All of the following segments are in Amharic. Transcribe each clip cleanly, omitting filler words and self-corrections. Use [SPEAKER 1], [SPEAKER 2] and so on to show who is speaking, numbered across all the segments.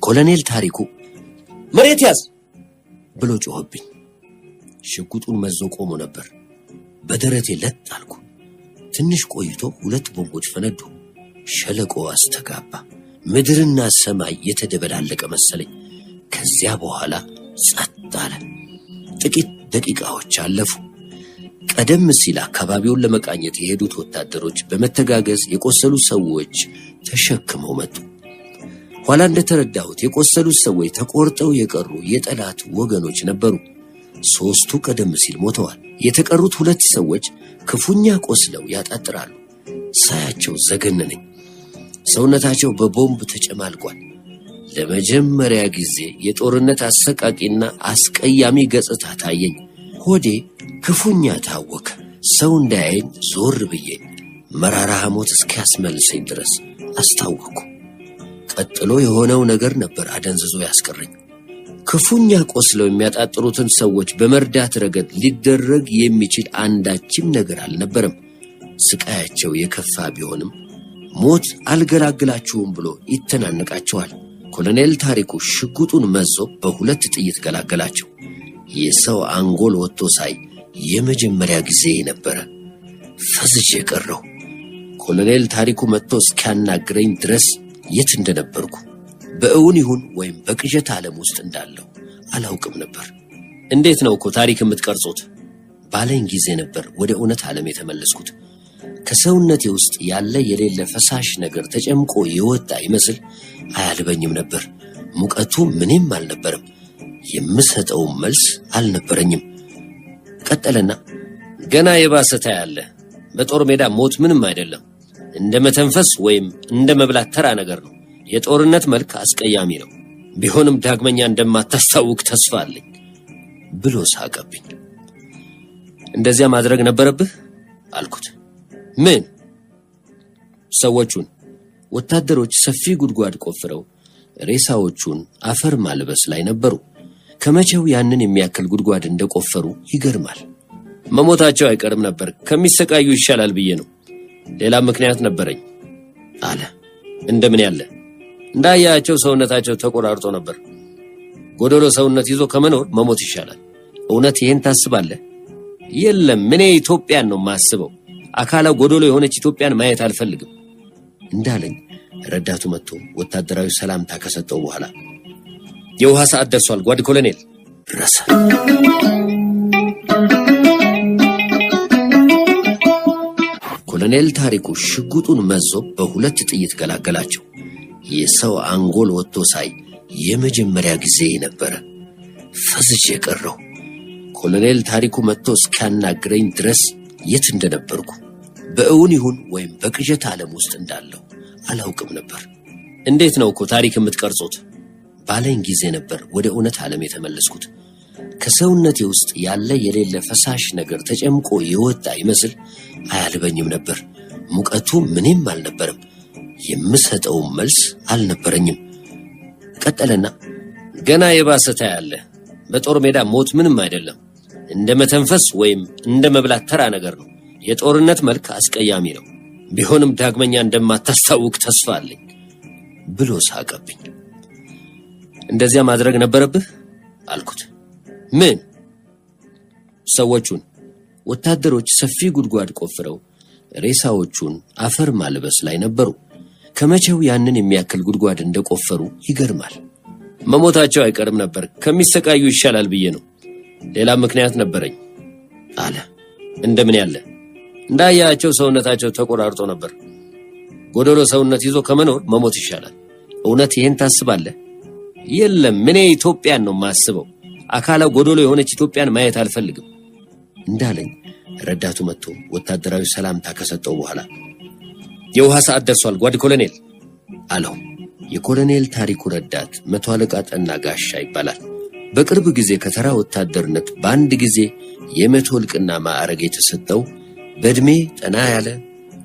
[SPEAKER 1] ኮሎኔል ታሪኩ መሬት ያዝ ብሎ ጮኸብኝ። ሽጉጡን መዞ ቆሞ ነበር። በደረቴ ለጥ አልኩ። ትንሽ ቆይቶ 2 ቦምቦች ፈነዱ። ሸለቆ አስተጋባ። ምድርና ሰማይ የተደበላለቀ መሰለኝ። ከዚያ በኋላ ጸጥ አለ። ጥቂት ደቂቃዎች አለፉ። ቀደም ሲል አካባቢውን ለመቃኘት የሄዱት ወታደሮች በመተጋገዝ የቆሰሉ ሰዎች ተሸክመው መጡ። ኋላ እንደተረዳሁት የቆሰሉት ሰዎች ተቆርጠው የቀሩ የጠላት ወገኖች ነበሩ። 3ቱ ቀደም ሲል ሞተዋል። የተቀሩት 2 ሰዎች ክፉኛ ቆስለው ያጣጥራሉ። ሳያቸው ዘገነነኝ። ሰውነታቸው በቦምብ ተጨማልቋል። ለመጀመሪያ ጊዜ የጦርነት አሰቃቂና አስቀያሚ ገጽታ ታየኝ። ሆዴ ክፉኛ ታወከ። ሰው እንዳያየኝ ዞር ብዬ መራራ ሐሞት እስኪያስመልሰኝ ድረስ አስታወቅኩ። ቀጥሎ የሆነው ነገር ነበር አደንዝዞ ያስቀረኝ። ክፉኛ ቆስለው የሚያጣጥሩትን ሰዎች በመርዳት ረገድ ሊደረግ የሚችል አንዳችም ነገር አልነበረም። ስቃያቸው የከፋ ቢሆንም ሞት አልገላግላችሁም ብሎ ይተናነቃቸዋል። ኮሎኔል ታሪኩ ሽጉጡን መዞ በ2 ጥይት ገላገላቸው። የሰው አንጎል ወጥቶ ሳይ የመጀመሪያ ጊዜ ነበረ። ፈዝዤ ቀረሁ። ኮሎኔል ታሪኩ መጥቶ እስኪያናግረኝ ድረስ የት እንደነበርኩ በእውን ይሁን ወይም በቅዠት ዓለም ውስጥ እንዳለው አላውቅም ነበር። እንዴት ነው እኮ ታሪክ የምትቀርጹት ባለኝ ጊዜ ነበር ወደ እውነት ዓለም የተመለስኩት። ከሰውነቴ ውስጥ ያለ የሌለ ፈሳሽ ነገር ተጨምቆ የወጣ ይመስል አያልበኝም ነበር። ሙቀቱ ምንም አልነበረም። የምሰጠው መልስ አልነበረኝም። ቀጠለና ገና የባሰ ታያለ። በጦር ሜዳ ሞት ምንም አይደለም። እንደ መተንፈስ ወይም እንደ መብላት ተራ ነገር ነው። የጦርነት መልክ አስቀያሚ ነው። ቢሆንም ዳግመኛ እንደማታስታውቅ ተስፋ አለኝ ብሎ ሳቀብኝ። እንደዚያ ማድረግ ነበረብህ አልኩት። ምን? ሰዎቹን ወታደሮች ሰፊ ጉድጓድ ቆፍረው ሬሳዎቹን አፈር ማልበስ ላይ ነበሩ። ከመቼው ያንን የሚያክል ጉድጓድ እንደቆፈሩ ይገርማል። መሞታቸው አይቀርም ነበር። ከሚሰቃዩ ይሻላል ብዬ ነው። ሌላ ምክንያት ነበረኝ አለ። እንደምን ያለ? እንዳያቸው ሰውነታቸው ተቆራርጦ ነበር። ጎዶሎ ሰውነት ይዞ ከመኖር መሞት ይሻላል። እውነት ይሄን ታስባለህ? የለም፣ እኔ ኢትዮጵያን ነው ማስበው። አካላ ጎዶሎ የሆነች ኢትዮጵያን ማየት አልፈልግም እንዳለኝ ረዳቱ መጥቶ ወታደራዊ ሰላምታ ከሰጠው በኋላ የውሃ ሰዓት ደርሷል ጓድ ኮሎኔል ረሳ። ኮሎኔል ታሪኩ ሽጉጡን መዞ በ2 ጥይት ገላገላቸው። የሰው አንጎል ወጥቶ ሳይ የመጀመሪያ ጊዜ ነበረ። ፈዝዤ ቀረሁ። ኮሎኔል ታሪኩ መጥቶ እስኪያናግረኝ ድረስ የት እንደነበርኩ በእውን ይሁን ወይም በቅዠት ዓለም ውስጥ እንዳለው አላውቅም ነበር። እንዴት ነው እኮ ታሪክ የምትቀርጹት ባለኝ ጊዜ ነበር ወደ እውነት ዓለም የተመለስኩት። ከሰውነቴ ውስጥ ያለ የሌለ ፈሳሽ ነገር ተጨምቆ የወጣ ይመስል አያልበኝም ነበር። ሙቀቱ ምንም አልነበረም። የምሰጠው መልስ አልነበረኝም። ቀጠለና ገና የባሰ ታያለ። በጦር ሜዳ ሞት ምንም አይደለም። እንደ መተንፈስ ወይም እንደ መብላት ተራ ነገር ነው። የጦርነት መልክ አስቀያሚ ነው። ቢሆንም ዳግመኛ እንደማታስታውቅ ተስፋ አለኝ ብሎ ሳቀብኝ። እንደዚያ ማድረግ ነበረብህ አልኩት። ምን? ሰዎቹን ወታደሮች ሰፊ ጉድጓድ ቆፍረው ሬሳዎቹን አፈር ማልበስ ላይ ነበሩ። ከመቼው ያንን የሚያክል ጉድጓድ እንደቆፈሩ ይገርማል። መሞታቸው አይቀርም ነበር። ከሚሰቃዩ ይሻላል ብዬ ነው። ሌላ ምክንያት ነበረኝ አለ። እንደምን ያለ? እንዳያቸው ሰውነታቸው ተቆራርጦ ነበር። ጎዶሎ ሰውነት ይዞ ከመኖር መሞት ይሻላል። እውነት ይሄን ታስባለህ? የለም፣ እኔ ኢትዮጵያን ነው ማስበው። አካላ ጎዶሎ የሆነች ኢትዮጵያን ማየት አልፈልግም እንዳለኝ ረዳቱ መጥቶ ወታደራዊ ሰላምታ ከሰጠው በኋላ የውሃ ሰዓት ደርሷል ጓድ ኮሎኔል አለው። የኮሎኔል ታሪኩ ረዳት 100 አለቃ ጠና ጋሻ ይባላል። በቅርብ ጊዜ ከተራ ወታደርነት በአንድ ጊዜ የ100 እልቅና ማዕረግ የተሰጠው በእድሜ ጠና ያለ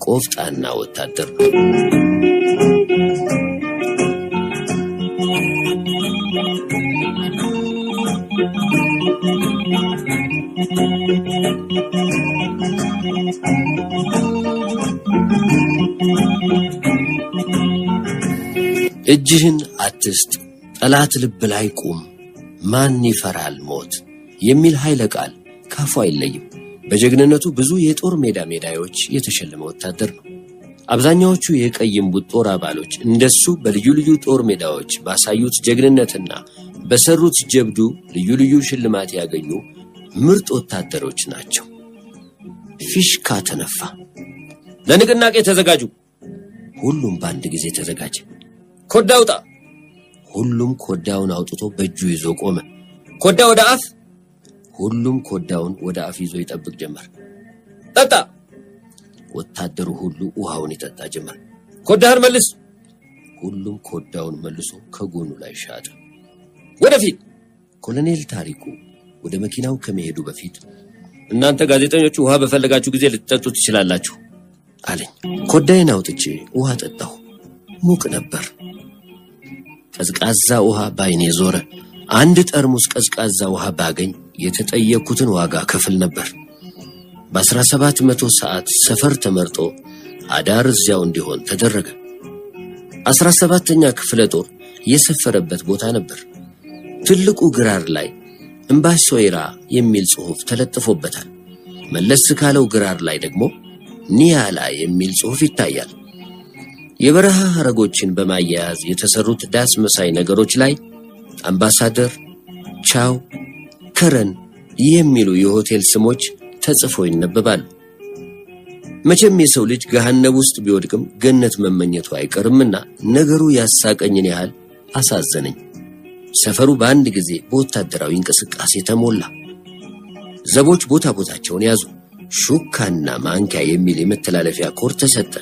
[SPEAKER 1] ቆፍጣና ወታደር ነው። እጅህን አትስጥ፣ ጠላት ልብ ላይ ቁም፣ ማን ይፈራል ሞት የሚል ኃይለ ቃል ካፉ አይለይም። በጀግንነቱ ብዙ የጦር ሜዳ ሜዳዮች የተሸለመ ወታደር ነው። አብዛኛዎቹ የቀይ እምቡጥ ጦር አባሎች እንደሱ በልዩ ልዩ ጦር ሜዳዎች ባሳዩት ጀግንነትና በሰሩት ጀብዱ ልዩ ልዩ ሽልማት ያገኙ ምርጥ ወታደሮች ናቸው። ፊሽካ ተነፋ። ለንቅናቄ ተዘጋጁ። ሁሉም በአንድ ጊዜ ተዘጋጀ። ኮዳ አውጣ። ሁሉም ኮዳውን አውጥቶ በእጁ ይዞ ቆመ። ኮዳ ወደ አፍ። ሁሉም ኮዳውን ወደ አፍ ይዞ ይጠብቅ ጀመር። ጠጣ። ወታደሩ ሁሉ ውሃውን ይጠጣ ጀመር። ኮዳህን መልስ። ሁሉም ኮዳውን መልሶ ከጎኑ ላይ ሻጠ። ወደፊት። ኮሎኔል ታሪኩ ወደ መኪናው ከመሄዱ በፊት እናንተ ጋዜጠኞቹ ውሃ በፈለጋችሁ ጊዜ ልትጠጡ ትችላላችሁ አለኝ። ኮዳዬን አውጥቼ ውሃ ጠጣሁ። ሙቅ ነበር። ቀዝቃዛ ውሃ ባይኔ ዞረ። አንድ ጠርሙስ ቀዝቃዛ ውሃ ባገኝ የተጠየኩትን ዋጋ ከፍል ነበር። በ1700 ሰዓት ሰፈር ተመርጦ አዳር እዚያው እንዲሆን ተደረገ። 17ኛ ክፍለ ጦር የሰፈረበት ቦታ ነበር። ትልቁ ግራር ላይ እምባሶይራ የሚል ጽሑፍ ተለጥፎበታል። መለስ ካለው ግራር ላይ ደግሞ ኒያላ የሚል ጽሑፍ ይታያል። የበረሃ ሐረጎችን በማያያዝ የተሰሩት ዳስ መሳይ ነገሮች ላይ አምባሳደር፣ ቻው፣ ከረን የሚሉ የሆቴል ስሞች ተጽፈው ይነበባሉ። መቼም የሰው ልጅ ገሃነም ውስጥ ቢወድቅም ገነት መመኘቱ አይቀርምና ነገሩ ያሳቀኝን ያህል አሳዘነኝ። ሰፈሩ በአንድ ጊዜ በወታደራዊ እንቅስቃሴ ተሞላ። ዘቦች ቦታ ቦታቸውን ያዙ። ሹካና ማንኪያ የሚል የመተላለፊያ ኮር ተሰጠ።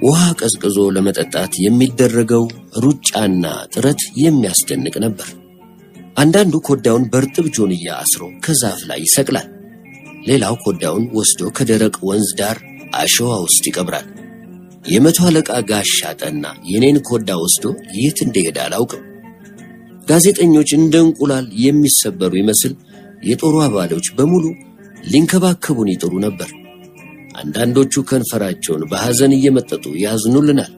[SPEAKER 1] ውሃ ቀዝቅዞ ለመጠጣት የሚደረገው ሩጫና ጥረት የሚያስደንቅ ነበር። አንዳንዱ ኮዳውን በርጥብ ጆንያ አስሮ ከዛፍ ላይ ይሰቅላል። ሌላው ኮዳውን ወስዶ ከደረቅ ወንዝ ዳር አሸዋ ውስጥ ይቀብራል። የመቶ አለቃ ጋሻ ጠና የኔን ኮዳ ወስዶ የት እንደሄደ አላውቅም። ጋዜጠኞች እንደ እንቁላል የሚሰበሩ ይመስል የጦሩ አባሎች በሙሉ ሊንከባከቡን ይጥሩ ነበር። አንዳንዶቹ ከንፈራቸውን በሐዘን እየመጠጡ ያዝኑልናል።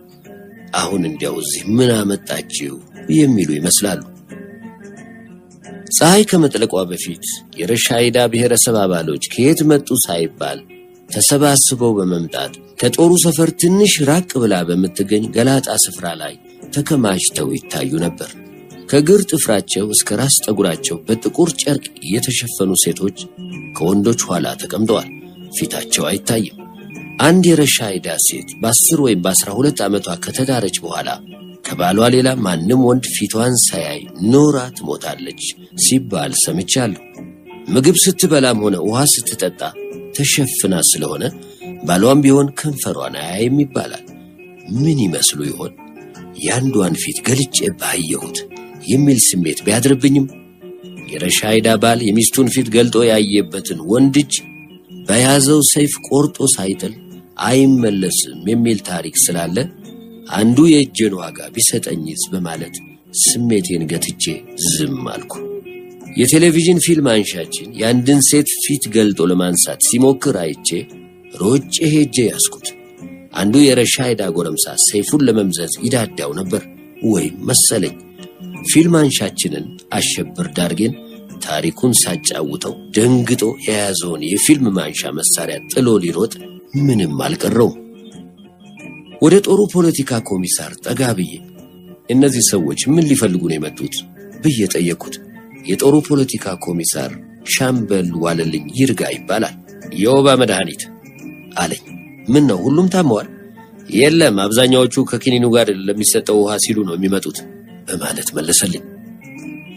[SPEAKER 1] አሁን እንዲያው እዚህ ምን አመጣችሁ የሚሉ ይመስላሉ። ፀሐይ ከመጥለቋ በፊት የረሻይዳ ብሔረሰብ አባሎች ከየት መጡ ሳይባል ተሰባስበው በመምጣት ከጦሩ ሰፈር ትንሽ ራቅ ብላ በምትገኝ ገላጣ ስፍራ ላይ ተከማችተው ይታዩ ነበር። ከግር ጥፍራቸው እስከ ራስ ጠጉራቸው በጥቁር ጨርቅ የተሸፈኑ ሴቶች ከወንዶች ኋላ ተቀምጠዋል። ፊታቸው አይታይም። አንድ የረሻይዳ ሴት በ10 ወይም በ12 ዓመቷ ከተዳረች በኋላ ከባሏ ሌላ ማንም ወንድ ፊቷን ሳያይ ኖራ ትሞታለች ሲባል ሰምቻለሁ። ምግብ ስትበላም ሆነ ውሃ ስትጠጣ ተሸፍና ስለሆነ ባሏም ቢሆን ከንፈሯን አያይም ይባላል። ምን ይመስሉ ይሆን? ያንዷን ፊት ገልጬ ባየሁት የሚል ስሜት ቢያድርብኝም የረሻይዳ ባል የሚስቱን ፊት ገልጦ ያየበትን ወንድ እጅ በያዘው ሰይፍ ቆርጦ ሳይጥል አይመለስም የሚል ታሪክ ስላለ አንዱ የእጄን ዋጋ ቢሰጠኝስ በማለት ስሜቴን ገትቼ ዝም አልኩ። የቴሌቪዥን ፊልም አንሻችን የአንድን ሴት ፊት ገልጦ ለማንሳት ሲሞክር አይቼ ሮጬ ሄጄ ያስኩት። አንዱ የረሻይዳ ጎረምሳ ሰይፉን ለመምዘዝ ይዳዳው ነበር ወይም መሰለኝ። ፊልም አንሻችንን አሸብር ዳርጌን ታሪኩን ሳጫውተው ደንግጦ የያዘውን የፊልም ማንሻ መሳሪያ ጥሎ ሊሮጥ ምንም አልቀረው። ወደ ጦሩ ፖለቲካ ኮሚሳር ጠጋ ብዬ እነዚህ ሰዎች ምን ሊፈልጉ ነው የመጡት ብዬ ጠየቅኩት። የጦሩ ፖለቲካ ኮሚሳር ሻምበል ዋለልኝ ይርጋ ይባላል። የወባ መድኃኒት አለኝ። ምን ነው ሁሉም ታመዋል? የለም አብዛኛዎቹ ከኪኒኑ ጋር ለሚሰጠው ውሃ ሲሉ ነው የሚመጡት በማለት መለሰልኝ።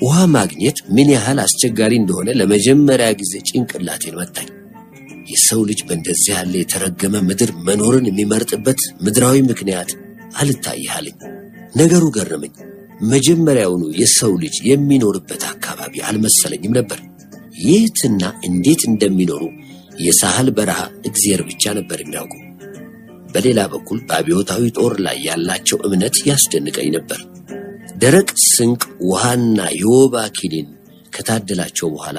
[SPEAKER 1] ውሃ ማግኘት ምን ያህል አስቸጋሪ እንደሆነ ለመጀመሪያ ጊዜ ጭንቅላቴን መታኝ። የሰው ልጅ በእንደዚህ ያለ የተረገመ ምድር መኖርን የሚመርጥበት ምድራዊ ምክንያት አልታየሃለኝ። ነገሩ ገረመኝ። መጀመሪያውኑ የሰው ልጅ የሚኖርበት አካባቢ አልመሰለኝም ነበር። የትና እንዴት እንደሚኖሩ የሳህል በረሃ እግዚአብሔር ብቻ ነበር የሚያውቀው። በሌላ በኩል በአብዮታዊ ጦር ላይ ያላቸው እምነት ያስደንቀኝ ነበር። ደረቅ ስንቅ ውሃና የወባ ኪኒን ከታደላቸው በኋላ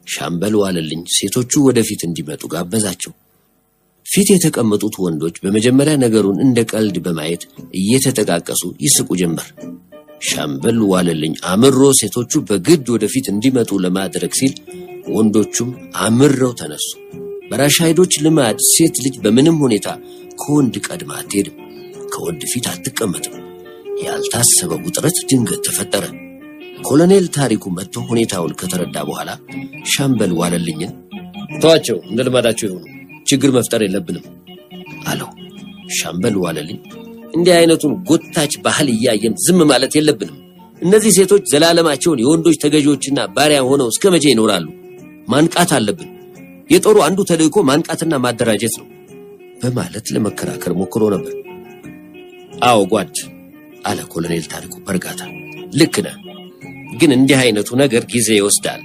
[SPEAKER 1] ሻምበል ዋለልኝ ሴቶቹ ወደፊት እንዲመጡ ጋበዛቸው። ፊት የተቀመጡት ወንዶች በመጀመሪያ ነገሩን እንደ ቀልድ በማየት እየተጠቃቀሱ ይስቁ ጀመር። ሻምበል ዋለልኝ አምሮ ሴቶቹ በግድ ወደፊት እንዲመጡ ለማድረግ ሲል ወንዶቹም አምረው ተነሱ። በራሻይዶች ልማድ ሴት ልጅ በምንም ሁኔታ ከወንድ ቀድማ አትሄድም፣ ከወንድ ፊት አትቀመጥም። ያልታሰበ ውጥረት ድንገት ተፈጠረ። ኮሎኔል ታሪኩ መጥቶ ሁኔታውን ከተረዳ በኋላ ሻምበል ዋለልኝን ተዋቸው፣ እንደ ልማዳቸው ይሁኑ፣ ችግር መፍጠር የለብንም አለው። ሻምበል ዋለልኝ እንዲህ አይነቱን ጎታች ባህል እያየን ዝም ማለት የለብንም። እነዚህ ሴቶች ዘላለማቸውን የወንዶች ተገዢዎችና ባሪያ ሆነው እስከ መቼ ይኖራሉ? ማንቃት አለብን። የጦሩ አንዱ ተልእኮ ማንቃትና ማደራጀት ነው በማለት ለመከራከር ሞክሮ ነበር። አዎ ጓድ አለ ኮሎኔል ታሪኩ በእርጋታ። ልክ ነህ፣ ግን እንዲህ አይነቱ ነገር ጊዜ ይወስዳል።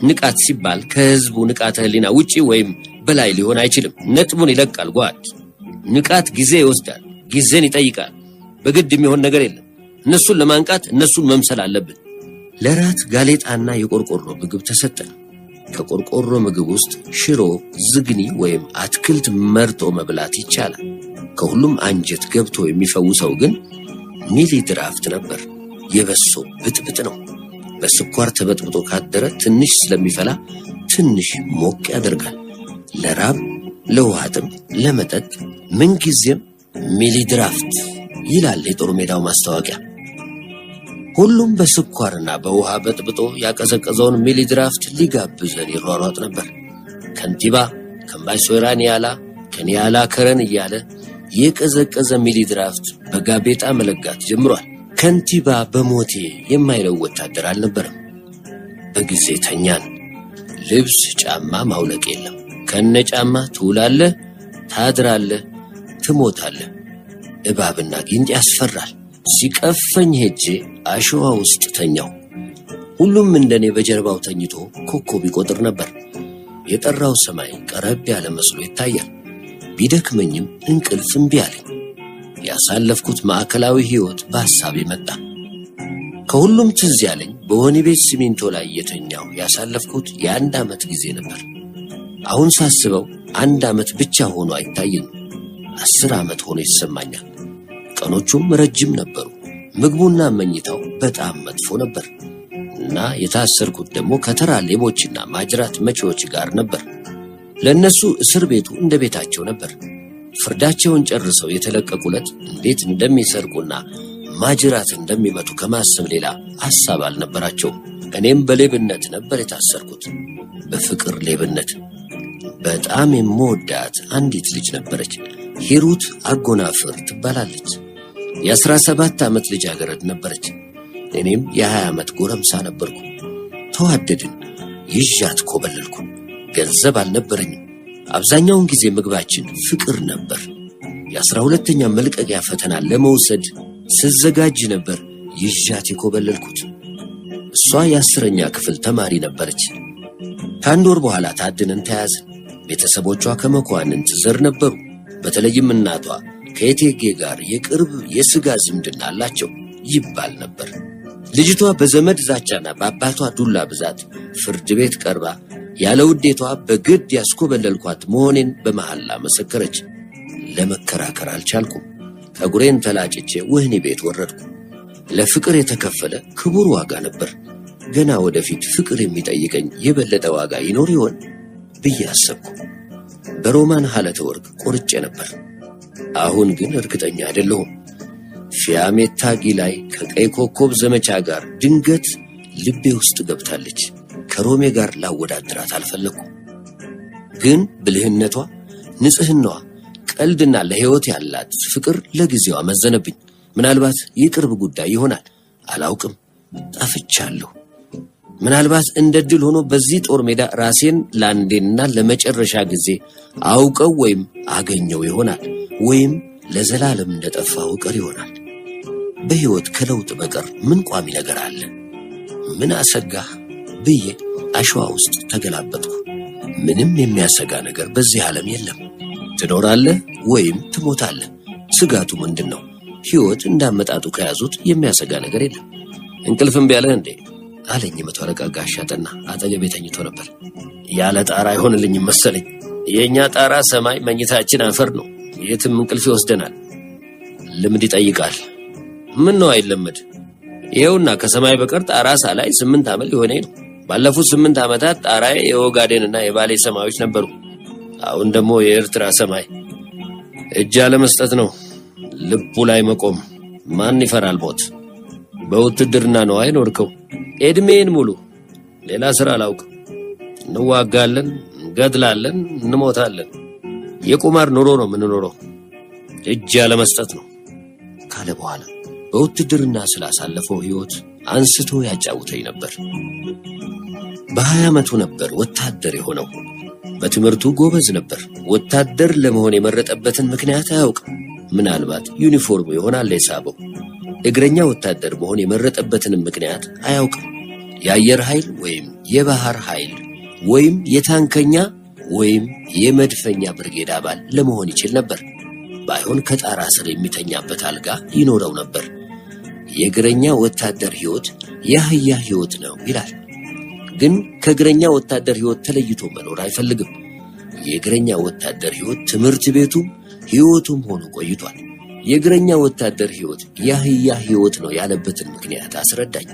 [SPEAKER 1] ንቃት ሲባል ከህዝቡ ንቃተ ህሊና ውጪ ወይም በላይ ሊሆን አይችልም። ነጥቡን ይለቃል ጓድ። ንቃት ጊዜ ይወስዳል፣ ጊዜን ይጠይቃል። በግድ የሚሆን ነገር የለም። እነሱን ለማንቃት እነሱን መምሰል አለብን። ለራት ጋሌጣና የቆርቆሮ ምግብ ተሰጠን። ከቆርቆሮ ምግብ ውስጥ ሽሮ፣ ዝግኒ ወይም አትክልት መርጦ መብላት ይቻላል። ከሁሉም አንጀት ገብቶ የሚፈውሰው ግን ሚሊ ድራፍት ነበር። የበሶ ብጥብጥ ነው። በስኳር ተበጥብጦ ካደረ ትንሽ ስለሚፈላ ትንሽ ሞቅ ያደርጋል። ለራብ ለውሃ ጥም ለመጠጥ ምንጊዜም ሚሊ ድራፍት ይላል የጦር ሜዳው ማስታወቂያ። ሁሉም በስኳርና በውሃ በጥብጦ ያቀዘቀዘውን ሚሊ ድራፍት ሊጋብዘን ይሯሯጥ ነበር። ከንቲባ ከምባይሶራ ኒያላ ከኒያላ ከረን እያለ የቀዘቀዘ ሚሊ ድራፍት በጋቤጣ መለጋት ጀምሯል። ከንቲባ በሞቴ የማይለው ወታደር አልነበረም። በጊዜ ተኛን። ልብስ ጫማ ማውለቅ የለም። ከነ ጫማ ትውላለህ፣ ታድራለህ፣ ትሞታለህ። እባብና ጊንጥ ያስፈራል። ሲቀፈኝ ሄጄ አሸዋ ውስጥ ተኛው። ሁሉም እንደኔ በጀርባው ተኝቶ ኮከብ ይቆጥር ነበር። የጠራው ሰማይ ቀረብ ያለ መስሎ ይታያል። ቢደክመኝም እንቅልፍ እምቢ አለኝ። ያሳለፍኩት ማዕከላዊ ሕይወት በሐሳቤ መጣ። ከሁሉም ትዝ ያለኝ በወህኒ ቤት ሲሚንቶ ላይ የተኛው ያሳለፍኩት የ1 ዓመት ጊዜ ነበር። አሁን ሳስበው 1 ዓመት ብቻ ሆኖ አይታየኝም። 10 ዓመት ሆኖ ይሰማኛል። ቀኖቹም ረጅም ነበሩ። ምግቡና መኝታው በጣም መጥፎ ነበር እና የታሰርኩት ደግሞ ከተራ ሌቦችና ማጅራት መቼዎች ጋር ነበር። ለነሱ እስር ቤቱ እንደ ቤታቸው ነበር። ፍርዳቸውን ጨርሰው የተለቀቁለት እንዴት እንደሚሰርቁና ማጅራት እንደሚመቱ ከማሰብ ሌላ ሐሳብ አልነበራቸውም። እኔም በሌብነት ነበር የታሰርኩት፣ በፍቅር ሌብነት። በጣም የምወዳት አንዲት ልጅ ነበረች። ሂሩት አጎናፍር ትባላለች። የ17 ዓመት ልጃገረድ ነበረች። እኔም የ20 ዓመት ጎረምሳ ነበርኩ። ተዋደድን። ይዣት ኮበለልኩ። ገንዘብ አልነበረኝም። አብዛኛውን ጊዜ ምግባችን ፍቅር ነበር። የ12ኛ መልቀቂያ ፈተና ለመውሰድ ስዘጋጅ ነበር ይዣት የኮበለልኩት። እሷ የ10ኛ ክፍል ተማሪ ነበረች። ከአንድ ወር በኋላ ታድነን ተያዝን። ቤተሰቦቿ ከመኳንንት ዘር ነበሩ። በተለይም እናቷ ከእቴጌ ጋር የቅርብ የሥጋ ዝምድና አላቸው ይባል ነበር። ልጅቷ በዘመድ ዛቻና በአባቷ ዱላ ብዛት ፍርድ ቤት ቀርባ ያለ ውዴቷ በግድ ያስኮበለልኳት መሆኔን በመሐላ መሰከረች። ለመከራከር አልቻልኩም። ጠጉሬን ተላጭቼ ወህኒ ቤት ወረድኩ። ለፍቅር የተከፈለ ክቡር ዋጋ ነበር። ገና ወደፊት ፍቅር የሚጠይቀኝ የበለጠ ዋጋ ይኖር ይሆን ብዬ አሰብኩ። በሮማን ሐለተ ወርቅ ቆርጬ ነበር። አሁን ግን እርግጠኛ አይደለሁም። ፊያሜታ ላይ ከቀይ ኮከብ ዘመቻ ጋር ድንገት ልቤ ውስጥ ገብታለች። ከሮሜ ጋር ላወዳድራት አልፈለኩም። ግን ብልህነቷ፣ ንጽህናዋ፣ ቀልድና ለሕይወት ያላት ፍቅር ለጊዜው አመዘነብኝ። ምናልባት የቅርብ ጉዳይ ይሆናል፣ አላውቅም። ጠፍቻለሁ። ምናልባት እንደ ድል ሆኖ በዚህ ጦር ሜዳ ራሴን ለአንዴና ለመጨረሻ ጊዜ አውቀው ወይም አገኘው ይሆናል፣ ወይም ለዘላለም እንደጠፋው ቀር ይሆናል። በሕይወት ከለውጥ በቀር ምን ቋሚ ነገር አለ? ምን አሰጋህ ብዬ አሸዋ ውስጥ ተገላበጥኩ። ምንም የሚያሰጋ ነገር በዚህ ዓለም የለም። ትኖራለህ ወይም ትሞታለህ። ስጋቱ ምንድን ነው? ሕይወት እንዳመጣጡ ከያዙት የሚያሰጋ ነገር የለም። እንቅልፍም ቢያለህ እንዴ አለኝ መቶ አለቃ ጋሻ ጠና። አጠገቤ ተኝቶ ነበር። ያለ ጣራ አይሆንልኝም መሰለኝ የኛ ጣራ ሰማይ፣ መኝታችን አፈር ነው። የትም እንቅልፍ ይወስደናል። ልምድ ይጠይቃል። ምን ነው አይለመድ? ይኸውና ከሰማይ በቀር ጣራ ሳላይ 8 ዓመት ሊሆነኝ ነው። ባለፉት 8 ዓመታት ጣራዬ የኦጋዴንና የባሌ ሰማዮች ነበሩ። አሁን ደግሞ የኤርትራ ሰማይ። እጅ አለመስጠት ነው፣ ልቡ ላይ መቆም። ማን ይፈራል ሞት? በውትድርና ነው አይኖርከው እድሜን ሙሉ። ሌላ ስራ አላውቅም። እንዋጋለን፣ እንገድላለን፣ እንሞታለን። የቁማር ኑሮ ነው የምንኖረው። እጅ አለመስጠት ነው ካለ በኋላ በውትድርና ስላሳለፈው ህይወት አንስቶ ያጫውተኝ ነበር። በ20 ዓመቱ ነበር ወታደር የሆነው። በትምህርቱ ጎበዝ ነበር። ወታደር ለመሆን የመረጠበትን ምክንያት አያውቅም። ምናልባት ዩኒፎርሙ ይሆናል የሳበው። እግረኛ ወታደር መሆን የመረጠበትን ምክንያት አያውቅም። የአየር ኃይል ወይም የባህር ኃይል ወይም የታንከኛ ወይም የመድፈኛ ብርጌድ አባል ለመሆን ይችል ነበር። ባይሆን ከጣራ ስር የሚተኛበት አልጋ ይኖረው ነበር። የእግረኛ ወታደር ህይወት የአህያ ህይወት ነው ይላል። ግን ከእግረኛ ወታደር ህይወት ተለይቶ መኖር አይፈልግም። የእግረኛ ወታደር ህይወት ትምህርት ቤቱም ህይወቱም ሆኖ ቆይቷል። የእግረኛ ወታደር ህይወት የአህያ ህይወት ነው ያለበትን ምክንያት አስረዳኝ።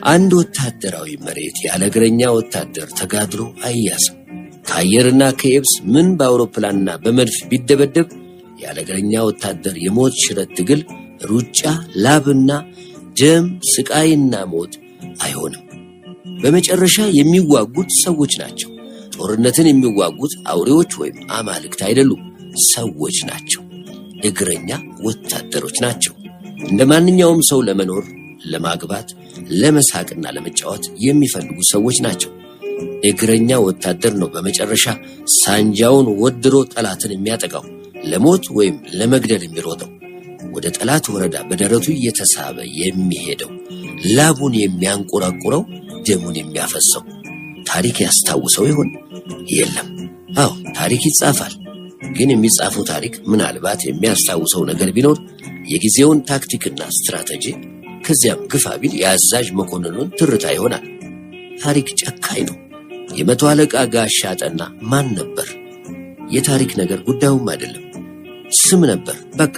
[SPEAKER 1] አንድ ወታደራዊ መሬት ያለ እግረኛ ወታደር ተጋድሎ አይያዝም። ከአየርና ከየብስ ምን በአውሮፕላንና በመድፍ ቢደበደብ ያለ እግረኛ ወታደር የሞት ሽረት ትግል፣ ሩጫ፣ ላብና ደም፣ ስቃይና ሞት አይሆንም። በመጨረሻ የሚዋጉት ሰዎች ናቸው። ጦርነትን የሚዋጉት አውሬዎች ወይም አማልክት አይደሉም፣ ሰዎች ናቸው። እግረኛ ወታደሮች ናቸው። እንደ ማንኛውም ሰው ለመኖር፣ ለማግባት፣ ለመሳቅና ለመጫወት የሚፈልጉ ሰዎች ናቸው። እግረኛ ወታደር ነው በመጨረሻ ሳንጃውን ወድሮ ጠላትን የሚያጠቃው፣ ለሞት ወይም ለመግደል የሚሮጠው፣ ወደ ጠላት ወረዳ በደረቱ እየተሳበ የሚሄደው፣ ላቡን የሚያንቆራቁረው፣ ደሙን የሚያፈሰው። ታሪክ ያስታውሰው ይሆን? የለም። አዎ ታሪክ ይጻፋል። ግን የሚጻፈው ታሪክ ምናልባት የሚያስታውሰው ነገር ቢኖር የጊዜውን ታክቲክና ስትራቴጂ፣ ከዚያም ግፋ ቢል የአዛዥ መኮንኑን ትርታ ይሆናል። ታሪክ ጨካኝ ነው። የመቶ አለቃ ጋሻ ጠና ማን ነበር? የታሪክ ነገር ጉዳዩም አይደለም፣ ስም ነበር በቃ።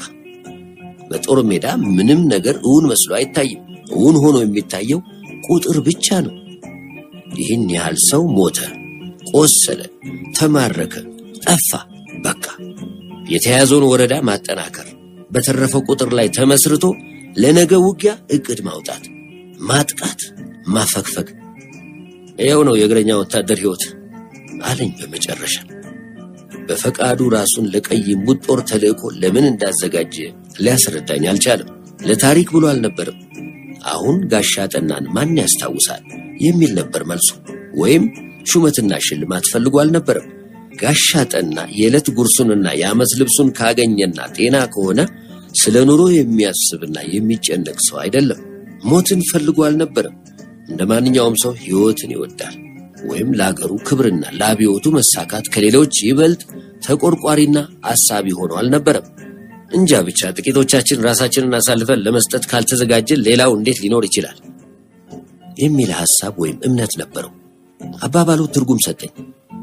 [SPEAKER 1] በጦር ሜዳ ምንም ነገር እውን መስሎ አይታይም። እውን ሆኖ የሚታየው ቁጥር ብቻ ነው። ይህን ያህል ሰው ሞተ፣ ቆሰለ፣ ተማረከ፣ ጠፋ። በቃ የተያዘውን ወረዳ ማጠናከር፣ በተረፈው ቁጥር ላይ ተመስርቶ ለነገ ውጊያ እቅድ ማውጣት፣ ማጥቃት፣ ማፈግፈግ። ይኸው ነው የእግረኛ ወታደር ህይወት አለኝ በመጨረሻ። በፈቃዱ ራሱን ለቀይ እምቡጥ ጦር ተልእኮ ለምን እንዳዘጋጀ ሊያስረዳኝ አልቻለም። ለታሪክ ብሎ አልነበረም። አሁን ጋሻ ጠናን ማን ያስታውሳል የሚል ነበር መልሱ። ወይም ሹመትና ሽልማት ፈልጎ አልነበረም። ጋሻ ጠና የዕለት ጉርሱንና የዓመት ልብሱን ካገኘና ጤና ከሆነ ስለ ኑሮ የሚያስብና የሚጨነቅ ሰው አይደለም። ሞትን ፈልጎ አልነበረም። እንደ ማንኛውም ሰው ህይወትን ይወዳል። ወይም ለአገሩ ክብርና ለአብዮቱ መሳካት ከሌሎች ይበልጥ ተቆርቋሪና አሳቢ ሆኖ አልነበረም። እንጃ ብቻ ጥቂቶቻችን ራሳችንን አሳልፈን ለመስጠት ካልተዘጋጀን ሌላው እንዴት ሊኖር ይችላል የሚል ሐሳብ ወይም እምነት ነበረው። አባባሉ ትርጉም ሰጠኝ።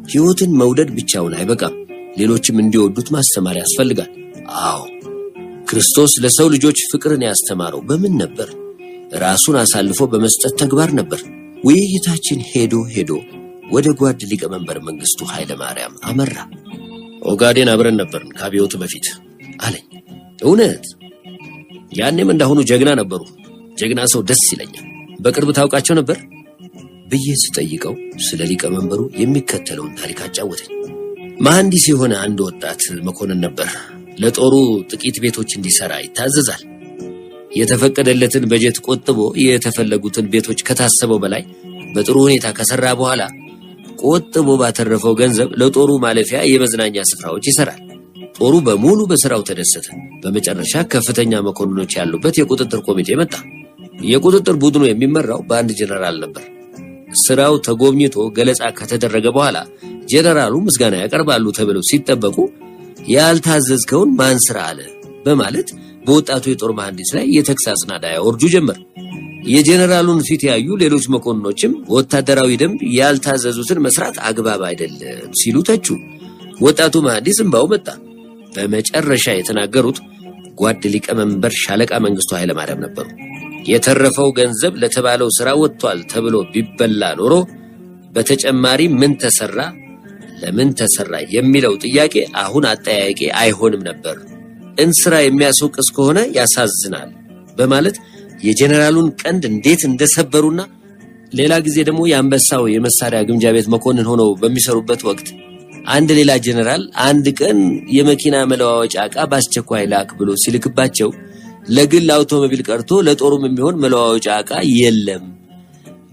[SPEAKER 1] ህይወትን መውደድ ብቻውን አይበቃም፣ ሌሎችም እንዲወዱት ማስተማር ያስፈልጋል። አዎ ክርስቶስ ለሰው ልጆች ፍቅርን ያስተማረው በምን ነበር? ራሱን አሳልፎ በመስጠት ተግባር ነበር። ውይይታችን ሄዶ ወደ ጓድ ሊቀመንበር መንግስቱ ኃይለ ማርያም አመራ። ኦጋዴን አብረን ነበርን ከአብዮቱ በፊት አለኝ። እውነት? ያኔም እንዳሁኑ ጀግና ነበሩ። ጀግና ሰው ደስ ይለኛል። በቅርብ ታውቃቸው ነበር ብዬ ስጠይቀው ስለ ሊቀመንበሩ የሚከተለውን ታሪክ አጫወተኝ። መሐንዲስ የሆነ አንድ ወጣት መኮንን ነበር። ለጦሩ ጥቂት ቤቶች እንዲሰራ ይታዘዛል። የተፈቀደለትን በጀት ቆጥቦ የተፈለጉትን ቤቶች ከታሰበው በላይ በጥሩ ሁኔታ ከሰራ በኋላ ቆጥቦ ባተረፈው ገንዘብ ለጦሩ ማለፊያ የመዝናኛ ስፍራዎች ይሰራል። ጦሩ በሙሉ በስራው ተደሰተ። በመጨረሻ ከፍተኛ መኮንኖች ያሉበት የቁጥጥር ኮሚቴ መጣ። የቁጥጥር ቡድኑ የሚመራው በአንድ ጀነራል ነበር። ስራው ተጎብኝቶ ገለጻ ከተደረገ በኋላ ጀነራሉ ምስጋና ያቀርባሉ ተብለው ሲጠበቁ ያልታዘዝከውን ማን ስራ አለ በማለት በወጣቱ የጦር መሐንዲስ ላይ የተግሳጽ ናዳ ያወርዱ ጀመር። የጀነራሉን ፊት ያዩ ሌሎች መኮንኖችም ወታደራዊ ደንብ ያልታዘዙትን መስራት አግባብ አይደለም ሲሉ ተቹ። ወጣቱ መሐንዲስ እንባው መጣ። በመጨረሻ የተናገሩት ጓድ ሊቀመንበር ሻለቃ መንግስቱ ኃይለማርያም ነበሩ። የተረፈው ገንዘብ ለተባለው ስራ ወጥቷል ተብሎ ቢበላ ኖሮ በተጨማሪ ምን ተሰራ፣ ለምን ተሰራ የሚለው ጥያቄ አሁን አጠያያቂ አይሆንም ነበር። እንስራ የሚያስወቅስ ከሆነ ያሳዝናል በማለት የጀነራሉን ቀንድ እንዴት እንደሰበሩና ሌላ ጊዜ ደግሞ የአንበሳው የመሳሪያ ግምጃ ቤት መኮንን ሆነው በሚሰሩበት ወቅት አንድ ሌላ ጀነራል አንድ ቀን የመኪና መለዋወጫ ዕቃ በአስቸኳይ ላክ ብሎ ሲልክባቸው ለግል አውቶሞቢል ቀርቶ ለጦሩም የሚሆን መለዋወጫ ዕቃ የለም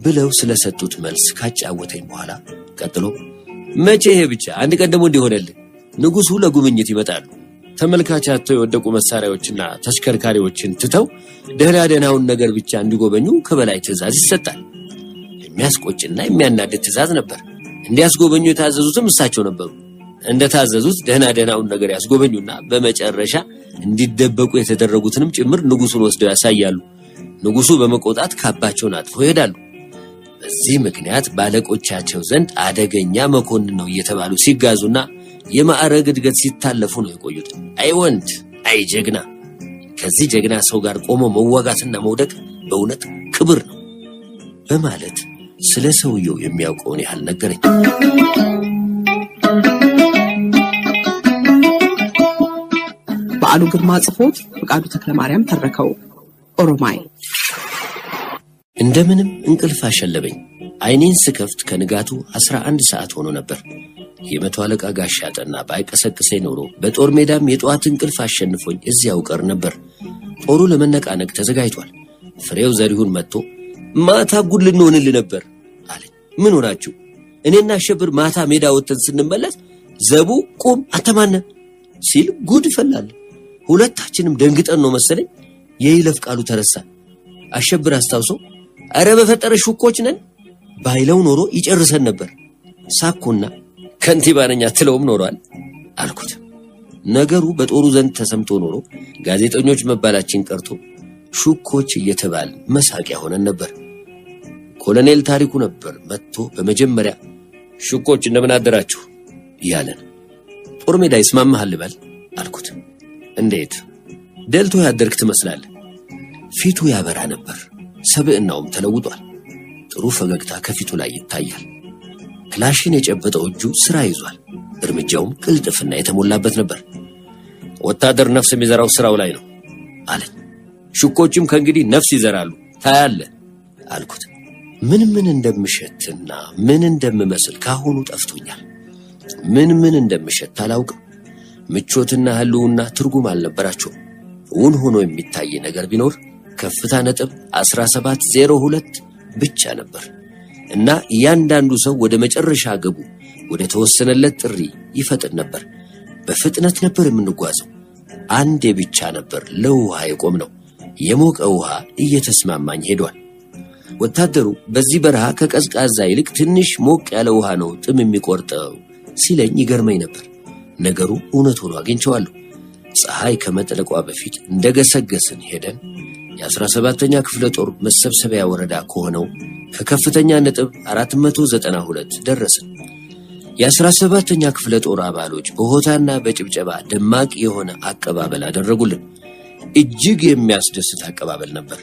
[SPEAKER 1] ብለው ስለሰጡት መልስ ካጫወተኝ በኋላ ቀጥሎ መቼ ይሄ ብቻ አንድ ቀን ደግሞ እንዲሆነልህ ንጉሱ ለጉብኝት ይመጣሉ። ተመልካቻቸው የወደቁ መሳሪያዎችና ተሽከርካሪዎችን ትተው ደህናውን ነገር ብቻ እንዲጎበኙ ከበላይ ትዕዛዝ ይሰጣል። የሚያስቆጭና የሚያናድድ ትዕዛዝ ነበር። እንዲያስጎበኙ የታዘዙትም እሳቸው ነበሩ። እንደታዘዙት ደህናውን ነገር ያስጎበኙና በመጨረሻ እንዲደበቁ የተደረጉትንም ጭምር ንጉሱን ወስደው ያሳያሉ። ንጉሱ በመቆጣት ካባቸውን አጥፈው ይሄዳሉ። በዚህ ምክንያት ባለቆቻቸው ዘንድ አደገኛ መኮንን ነው እየተባሉ ሲጋዙና የማዕረግ እድገት ሲታለፉ ነው የቆዩት። አይ ወንድ፣ አይ ጀግና! ከዚህ ጀግና ሰው ጋር ቆሞ መዋጋትና መውደቅ በእውነት ክብር ነው በማለት ስለ ሰውየው የሚያውቀውን ያህል ነገረኝ።
[SPEAKER 2] በዓሉ ግርማ ጽፎት ፍቃዱ ተክለማርያም ተረከው። ኦሮማይ።
[SPEAKER 1] እንደምንም እንቅልፍ አሸለበኝ። አይኔን ስከፍት ከንጋቱ 11 ሰዓት ሆኖ ነበር። የመቶ አለቃ ጋሻ ጠና ባይቀሰቅሰኝ ኖሮ በጦር ሜዳም የጠዋት እንቅልፍ አሸንፎኝ እዚያው ቀር ነበር። ጦሩ ለመነቃነቅ ተዘጋጅቷል። ፍሬው ዘሪሁን መጥቶ ማታ ጉድ ልንሆንልህ ነበር አለኝ። ምን ሆናችሁ? እኔና አሸብር ማታ ሜዳ ወጥተን ስንመለስ ዘቡ ቁም አተማነ ሲል ጉድ ፈላል። ሁለታችንም ደንግጠን ነው መሰለኝ የይለፍ ቃሉ ተረሳ። አሸብር አስታውሶ አረ በፈጠረ ሹኮች ነን ባይለው ኖሮ ይጨርሰን ነበር። ሳኩና ከንቲባ ነኝ አትለውም ኖሯል አልኩት። ነገሩ በጦሩ ዘንድ ተሰምቶ ኖሮ ጋዜጠኞች መባላችን ቀርቶ ሹኮች እየተባል መሳቂያ ሆነን ነበር። ኮሎኔል ታሪኩ ነበር መጥቶ በመጀመሪያ ሹኮች እንደምን አደራችሁ ያለን። ጦር ሜዳ ይስማማሃል ልበል አልኩት። እንዴት ደልቶ ያደርክ ትመስላለህ። ፊቱ ያበራ ነበር። ሰብዕናውም ተለውጧል። ጥሩ ፈገግታ ከፊቱ ላይ ይታያል። ክላሽን የጨበጠው እጁ ስራ ይዟል። እርምጃውም ቅልጥፍና የተሞላበት ነበር። ወታደር ነፍስ የሚዘራው ስራው ላይ ነው አለኝ። ሹኮችም ከእንግዲህ ነፍስ ይዘራሉ ታያለህ አልኩት። ምን እንደምሸትና ምን እንደምመስል ካሁኑ ጠፍቶኛል። ምን እንደምሸት አላውቅም። ምቾትና ህልውና ትርጉም አልነበራቸውም። እውን ሆኖ የሚታይ ነገር ቢኖር ከፍታ ነጥብ 1702 ብቻ ነበር እና እያንዳንዱ ሰው ወደ መጨረሻ ገቡ ወደ ተወሰነለት ጥሪ ይፈጥን ነበር። በፍጥነት ነበር የምንጓዘው። አንዴ ብቻ ነበር ለውሃ የቆም ነው። የሞቀ ውሃ እየተስማማኝ ሄዷል። ወታደሩ በዚህ በረሃ ከቀዝቃዛ ይልቅ ትንሽ ሞቅ ያለ ውሃ ነው ጥም የሚቆርጠው ሲለኝ ይገርመኝ ነበር። ነገሩ እውነት ሆኖ አግኝቼዋለሁ። ፀሐይ ከመጥለቋ በፊት እንደገሰገስን ሄደን የ17ኛ ክፍለ ጦር መሰብሰቢያ ወረዳ ከሆነው ከከፍተኛ ነጥብ 492 ደረስን። የ17ኛ ክፍለ ጦር አባሎች በሆታና በጭብጨባ ደማቅ የሆነ አቀባበል አደረጉልን። እጅግ የሚያስደስት አቀባበል ነበር።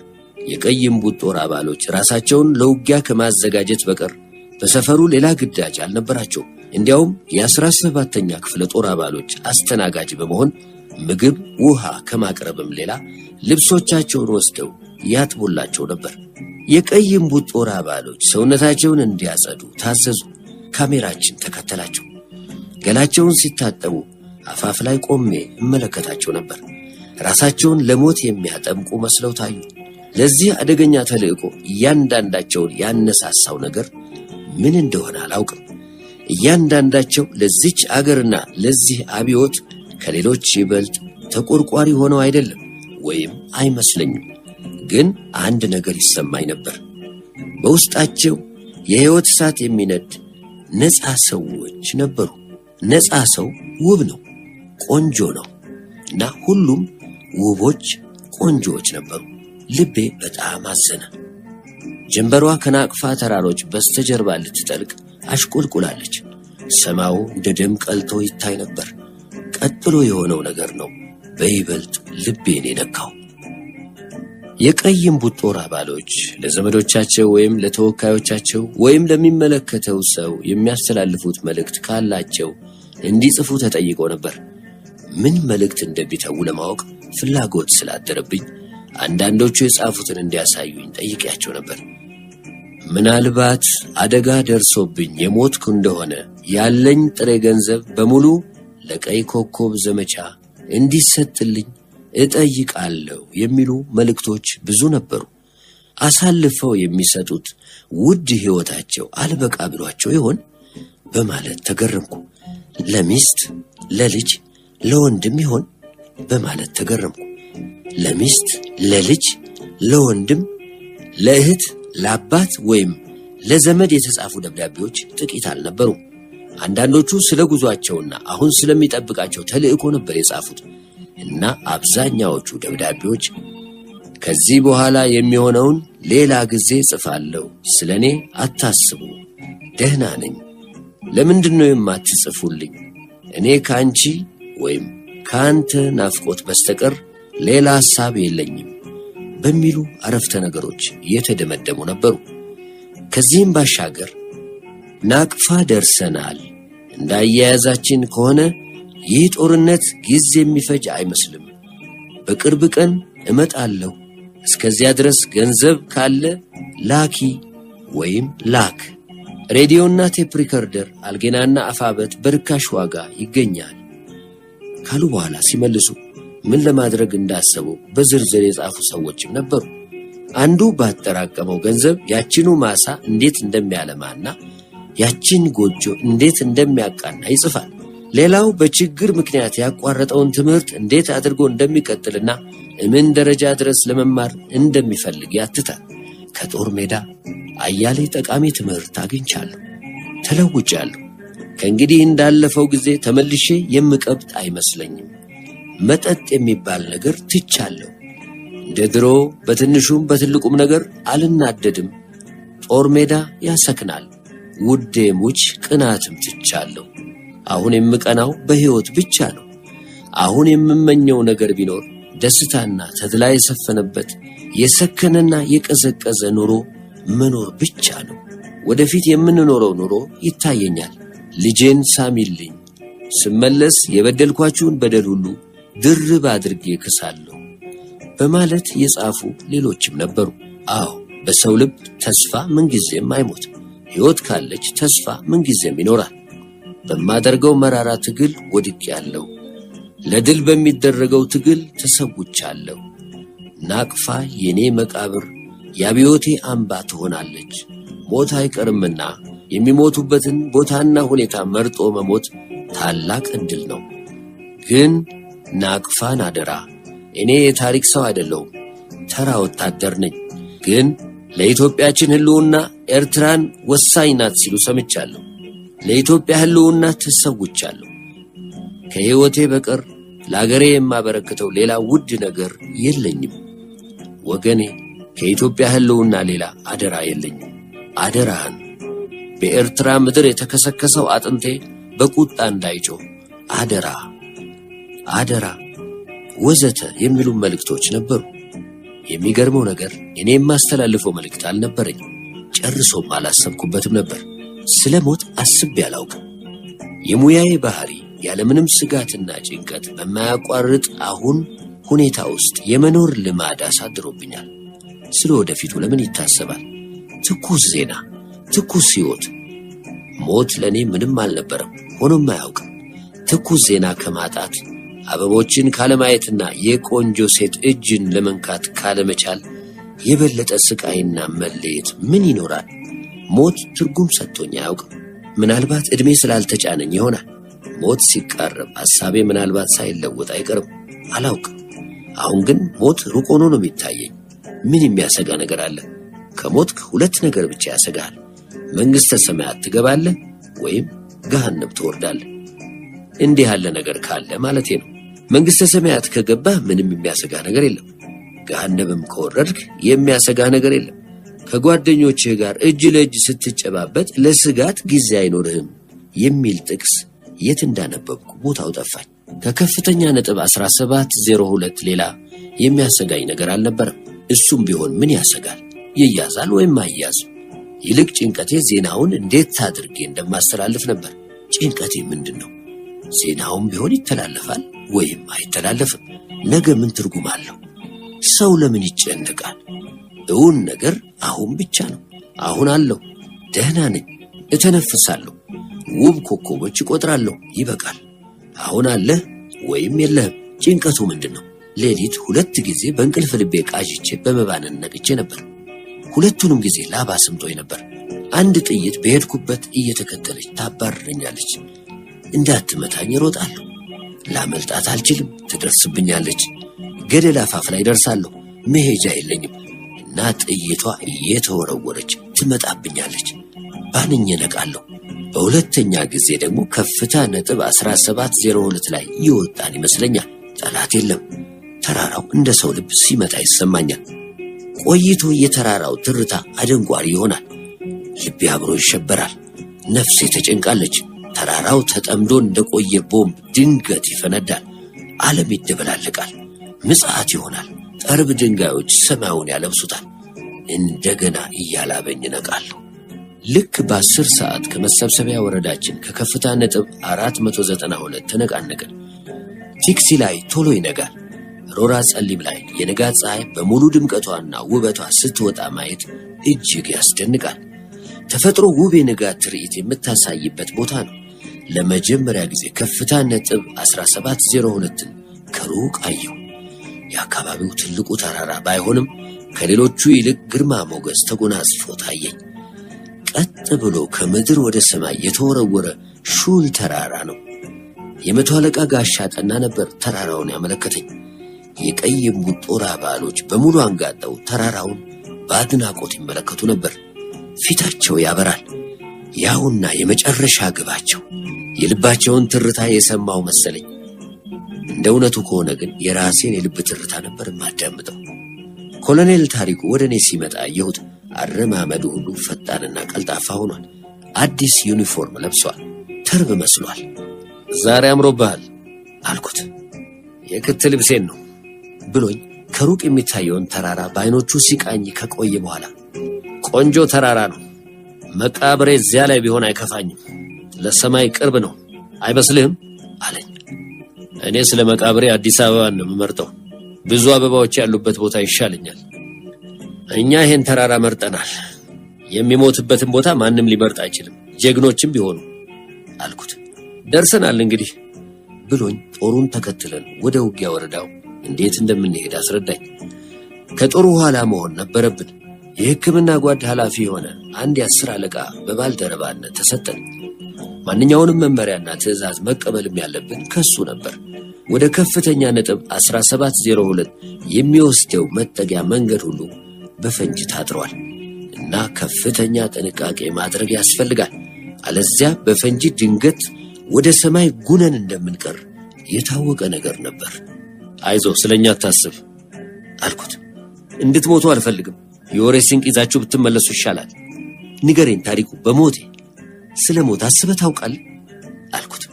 [SPEAKER 1] የቀይ እምቡጥ ጦር አባሎች ራሳቸውን ለውጊያ ከማዘጋጀት በቀር በሰፈሩ ሌላ ግዳጅ አልነበራቸው። እንዲያውም የ17ኛ ክፍለ ጦር አባሎች አስተናጋጅ በመሆን ምግብ፣ ውሃ ከማቅረብም ሌላ ልብሶቻቸውን ወስደው ያጥቡላቸው ነበር። የቀይ እምቡጥ ጦር አባሎች ሰውነታቸውን እንዲያጸዱ ታዘዙ። ካሜራችን ተከተላቸው። ገላቸውን ሲታጠቡ አፋፍ ላይ ቆሜ እመለከታቸው ነበር። ራሳቸውን ለሞት የሚያጠምቁ መስለው ታዩ። ለዚህ አደገኛ ተልእኮ እያንዳንዳቸውን ያነሳሳው ነገር ምን እንደሆነ አላውቅም። እያንዳንዳቸው ለዚች አገርና ለዚህ አብዮት ከሌሎች ይበልጥ ተቆርቋሪ ሆነው አይደለም ወይም አይመስለኝም። ግን አንድ ነገር ይሰማኝ ነበር። በውስጣቸው የሕይወት እሳት የሚነድ ነፃ ሰዎች ነበሩ። ነፃ ሰው ውብ ነው፣ ቆንጆ ነው እና ሁሉም ውቦች ቆንጆዎች ነበሩ። ልቤ በጣም አዘነ። ጀንበሯ ከናቅፋ ተራሮች በስተጀርባ ልትጠልቅ አሽቆልቁላለች። ሰማዩ እንደ ደም ቀልቶ ይታይ ነበር። ቀጥሎ የሆነው ነገር ነው በይበልጥ ልቤን የነካው። የቀይ እምቡጥ ጦር አባሎች ለዘመዶቻቸው ወይም ለተወካዮቻቸው ወይም ለሚመለከተው ሰው የሚያስተላልፉት መልእክት ካላቸው እንዲጽፉ ተጠይቀው ነበር። ምን መልእክት እንደሚተዉ ለማወቅ ፍላጎት ስላደረብኝ አንዳንዶቹ የጻፉትን እንዲያሳዩኝ ጠይቄያቸው ነበር። ምናልባት አደጋ ደርሶብኝ የሞትኩ እንደሆነ ያለኝ ጥሬ ገንዘብ በሙሉ ለቀይ ኮከብ ዘመቻ እንዲሰጥልኝ እጠይቃለሁ የሚሉ መልእክቶች ብዙ ነበሩ። አሳልፈው የሚሰጡት ውድ ሕይወታቸው አልበቃ ብሏቸው ይሆን በማለት ተገረምኩ። ለሚስት፣ ለልጅ፣ ለወንድም ይሆን በማለት ተገረምኩ። ለሚስት፣ ለልጅ፣ ለወንድም፣ ለእህት፣ ለአባት ወይም ለዘመድ የተጻፉ ደብዳቤዎች ጥቂት አልነበሩም። አንዳንዶቹ ስለ ጉዟቸውና አሁን ስለሚጠብቃቸው ተልእኮ ነበር የጻፉት እና አብዛኛዎቹ ደብዳቤዎች ከዚህ በኋላ የሚሆነውን ሌላ ጊዜ ጽፋለሁ፣ ስለኔ አታስቡ፣ ደህና ነኝ፣ ለምንድነው የማትጽፉልኝ? እኔ ካንቺ ወይም ካንተ ናፍቆት በስተቀር ሌላ ሐሳብ የለኝም በሚሉ አረፍተ ነገሮች የተደመደሙ ነበሩ። ከዚህም ባሻገር ናቅፋ ደርሰናል፣ እንዳያያዛችን ከሆነ ይህ ጦርነት ጊዜ የሚፈጅ አይመስልም፣ በቅርብ ቀን እመጣለሁ፣ እስከዚያ ድረስ ገንዘብ ካለ ላኪ ወይም ላክ፣ ሬዲዮና ቴፕ ሪከርደር፣ አልጌናና አፋበት በርካሽ ዋጋ ይገኛል ካሉ በኋላ ሲመልሱ ምን ለማድረግ እንዳሰቡ በዝርዝር የጻፉ ሰዎችም ነበሩ። አንዱ ባጠራቀመው ገንዘብ ያችኑ ማሳ እንዴት እንደሚያለማና ያችን ጎጆ እንዴት እንደሚያቃና ይጽፋል። ሌላው በችግር ምክንያት ያቋረጠውን ትምህርት እንዴት አድርጎ እንደሚቀጥልና ምን ደረጃ ድረስ ለመማር እንደሚፈልግ ያትታል። ከጦር ሜዳ አያሌ ጠቃሚ ትምህርት አግኝቻለሁ፣ ተለውጫለሁ። ከእንግዲህ እንዳለፈው ጊዜ ተመልሼ የምቀብጥ አይመስለኝም። መጠጥ የሚባል ነገር ትቻለሁ። እንደ ድሮ በትንሹም በትልቁም ነገር አልናደድም። ጦር ሜዳ ያሰክናል። ውዴ ሙች ቅናትም ትቻለሁ። አሁን የምቀናው በሕይወት ብቻ ነው። አሁን የምመኘው ነገር ቢኖር ደስታና ተድላ የሰፈነበት የሰከነና የቀዘቀዘ ኑሮ መኖር ብቻ ነው። ወደፊት የምንኖረው ኑሮ ይታየኛል። ልጄን ሳሚልኝ፣ ስመለስ የበደልኳችሁን በደል ሁሉ ድርብ አድርጌ ክሳለሁ በማለት የጻፉ ሌሎችም ነበሩ። አዎ፣ በሰው ልብ ተስፋ ምንጊዜም አይሞትም። ሕይወት ካለች ተስፋ ምንጊዜም ይኖራል። በማደርገው መራራ ትግል ወድቄያለሁ። ለድል በሚደረገው ትግል ተሰውቻለሁ። ናቅፋ የኔ መቃብር የአብዮቴ አምባ ትሆናለች። ሞት አይቀርምና የሚሞቱበትን ቦታና ሁኔታ መርጦ መሞት ታላቅ ዕድል ነው። ግን ናቅፋን አደራ። እኔ የታሪክ ሰው አይደለሁም፣ ተራ ወታደር ነኝ። ግን ለኢትዮጵያችን ሕልውና ኤርትራን ወሳኝ ናት ሲሉ ሰምቻለሁ። ለኢትዮጵያ ሕልውና ተሰውቻለሁ። ከሕይወቴ በቀር ለአገሬ የማበረክተው ሌላ ውድ ነገር የለኝም። ወገኔ፣ ከኢትዮጵያ ሕልውና ሌላ አደራ የለኝም። አደራህን በኤርትራ ምድር የተከሰከሰው አጥንቴ በቁጣ እንዳይጮህ አደራ፣ አደራ ወዘተ የሚሉ መልእክቶች ነበሩ። የሚገርመው ነገር እኔ የማስተላልፈው መልእክት አልነበረኝ። ጨርሶም አላሰብኩበትም ነበር። ስለ ሞት አስቤ አላውቅም። የሙያዬ ባህሪ ያለምንም ስጋትና ጭንቀት በማያቋርጥ አሁን ሁኔታ ውስጥ የመኖር ልማድ አሳድሮብኛል። ስለ ወደፊቱ ለምን ይታሰባል? ትኩስ ዜና፣ ትኩስ ሕይወት። ሞት ለእኔ ምንም አልነበረም፣ ሆኖም አያውቅም። ትኩስ ዜና ከማጣት አበቦችን ካለማየትና የቆንጆ ሴት እጅን ለመንካት ካለመቻል የበለጠ ስቃይና መለየት ምን ይኖራል? ሞት ትርጉም ሰጥቶኝ አያውቅም። ምናልባት ዕድሜ ስላልተጫነኝ ይሆናል። ሞት ሲቃረብ ሐሳቤ ምናልባት ሳይለወጥ አይቀርም፣ አላውቅም። አሁን ግን ሞት ሩቅ ሆኖ ነው የሚታየኝ። ምን የሚያሰጋ ነገር አለ? ከሞትክ ሁለት ነገር ብቻ ያሰጋል። መንግሥተ ሰማያት ትገባለህ ወይም ገሃነም ትወርዳለህ። እንዲህ ያለ ነገር ካለ ማለቴ ነው። መንግሥተ ሰማያት ከገባህ ምንም የሚያሰጋ ነገር የለም። ገሃነምም ከወረድክ የሚያሰጋ ነገር የለም። ከጓደኞችህ ጋር እጅ ለእጅ ስትጨባበጥ ለስጋት ጊዜ አይኖርህም የሚል ጥቅስ የት እንዳነበብኩ ቦታው ጠፋኝ። ከከፍተኛ ነጥብ 1702 ሌላ የሚያሰጋኝ ነገር አልነበረም። እሱም ቢሆን ምን ያሰጋል? ይያዛል ወይም አይያዝም። ይልቅ ጭንቀቴ ዜናውን እንዴት አድርጌ እንደማስተላልፍ ነበር። ጭንቀቴ ምንድን ነው? ዜናውም ቢሆን ይተላለፋል ወይም አይተላለፍም። ነገ ምን ትርጉም አለው? ሰው ለምን ይጨነቃል? እውን ነገር አሁን ብቻ ነው። አሁን አለው። ደህና ነኝ፣ እተነፍሳለሁ፣ ውብ ኮከቦች እቆጥራለሁ። ይበቃል። አሁን አለህ ወይም የለህም። ጭንቀቱ ምንድን ነው? ሌሊት 2 ጊዜ በእንቅልፍ ልቤ ቃዥቼ በመባነን ነቅቼ ነበር። ሁለቱንም ጊዜ ላባ ስምጦኝ ነበር። አንድ ጥይት በሄድኩበት እየተከተለች ታባርረኛለች። እንዳትመታኝ እሮጣለሁ። ላመልጣት አልችልም። ትደርስብኛለች። ገደል አፋፍ ላይ ደርሳለሁ። መሄጃ የለኝም እና ጥይቷ እየተወረወረች ትመጣብኛለች። ባንኜ ነቃለሁ። በሁለተኛ ጊዜ ደግሞ ከፍታ ነጥብ 1702 ላይ ይወጣን ይመስለኛል። ጠላት የለም። ተራራው እንደ ሰው ልብ ሲመታ ይሰማኛል። ቆይቶ የተራራው ትርታ አደንጓሪ ይሆናል። ልቤ አብሮ ይሸበራል። ነፍሴ ተጨንቃለች። ተራራው ተጠምዶ እንደቆየ ቦምብ ድንገት ይፈነዳል። ዓለም ይደበላልቃል። ምጽአት ይሆናል። ጠርብ ድንጋዮች ሰማዩን ያለብሱታል። እንደገና እያላበኝ ነቃለሁ። ልክ በ10 ሰዓት ከመሰብሰቢያ ወረዳችን ከከፍታ ነጥብ 492 ተነቃነቅን። ቲክሲ ላይ ቶሎ ይነጋል። ሮራ ጸሊም ላይ የንጋት ፀሐይ በሙሉ ድምቀቷና ውበቷ ስትወጣ ማየት እጅግ ያስደንቃል። ተፈጥሮ ውብ የንጋት ትርኢት የምታሳይበት ቦታ ነው። ለመጀመሪያ ጊዜ ከፍታ ነጥብ 1702ን ከሩቅ አየሁ። የአካባቢው ትልቁ ተራራ ባይሆንም ከሌሎቹ ይልቅ ግርማ ሞገስ ተጎናጽፎ ታየኝ። ቀጥ ብሎ ከምድር ወደ ሰማይ የተወረወረ ሹል ተራራ ነው። የመቶ አለቃ ጋሻ ጠና ነበር ተራራውን ያመለከተኝ። የቀይ እምቡጥ ጦር አባሎች በሙሉ አንጋጠው ተራራውን በአድናቆት ይመለከቱ ነበር። ፊታቸው ያበራል። ያውና የመጨረሻ ግባቸው። የልባቸውን ትርታ የሰማው መሰለኝ። እንደ እውነቱ ከሆነ ግን የራሴን የልብ ትርታ ነበር የማዳምጠው። ኮሎኔል ታሪኩ ወደ እኔ ሲመጣ አየሁት። አረማመዱ ሁሉ ፈጣንና ቀልጣፋ ሆኗል። አዲስ ዩኒፎርም ለብሷል። ተርብ መስሏል። ዛሬ አምሮብሃል አልኩት። የክት ልብሴን ነው ብሎኝ ከሩቅ የሚታየውን ተራራ በዓይኖቹ ሲቃኝ ከቆየ በኋላ ቆንጆ ተራራ ነው። መቃብሬ እዚያ ላይ ቢሆን አይከፋኝም። ለሰማይ ቅርብ ነው አይመስልህም አለኝ። እኔ ስለ መቃብሬ አዲስ አበባን ነው የምመርጠው። ብዙ አበባዎች ያሉበት ቦታ ይሻለኛል። እኛ ይሄን ተራራ መርጠናል። የሚሞትበትን ቦታ ማንም ሊመርጥ አይችልም፣ ጀግኖችም ቢሆኑ አልኩት። ደርሰናል እንግዲህ ብሎኝ ጦሩን ተከትለን ወደ ውጊያ ወረዳው እንዴት እንደምንሄድ አስረዳኝ። ከጦሩ ኋላ መሆን ነበረብን። የሕክምና ጓድ ኃላፊ የሆነ አንድ የ10 አለቃ በባልደረባነት ተሰጠን። ማንኛውንም መመሪያና ትዕዛዝ መቀበልም ያለብን ከሱ ነበር። ወደ ከፍተኛ ነጥብ 1702 የሚወስደው መጠጊያ መንገድ ሁሉ በፈንጅ ታጥሯል እና ከፍተኛ ጥንቃቄ ማድረግ ያስፈልጋል። አለዚያ በፈንጂ ድንገት ወደ ሰማይ ጉነን እንደምንቀር የታወቀ ነገር ነበር። አይዞ ስለኛ አታስብ አልኩት። እንድትሞቱ አልፈልግም። የወሬ ስንቅ ይዛችሁ ብትመለሱ ይሻላል። ንገሬን ታሪኩ፣ በሞቴ ስለ ሞት አስበህ ታውቃለህ አልኩት።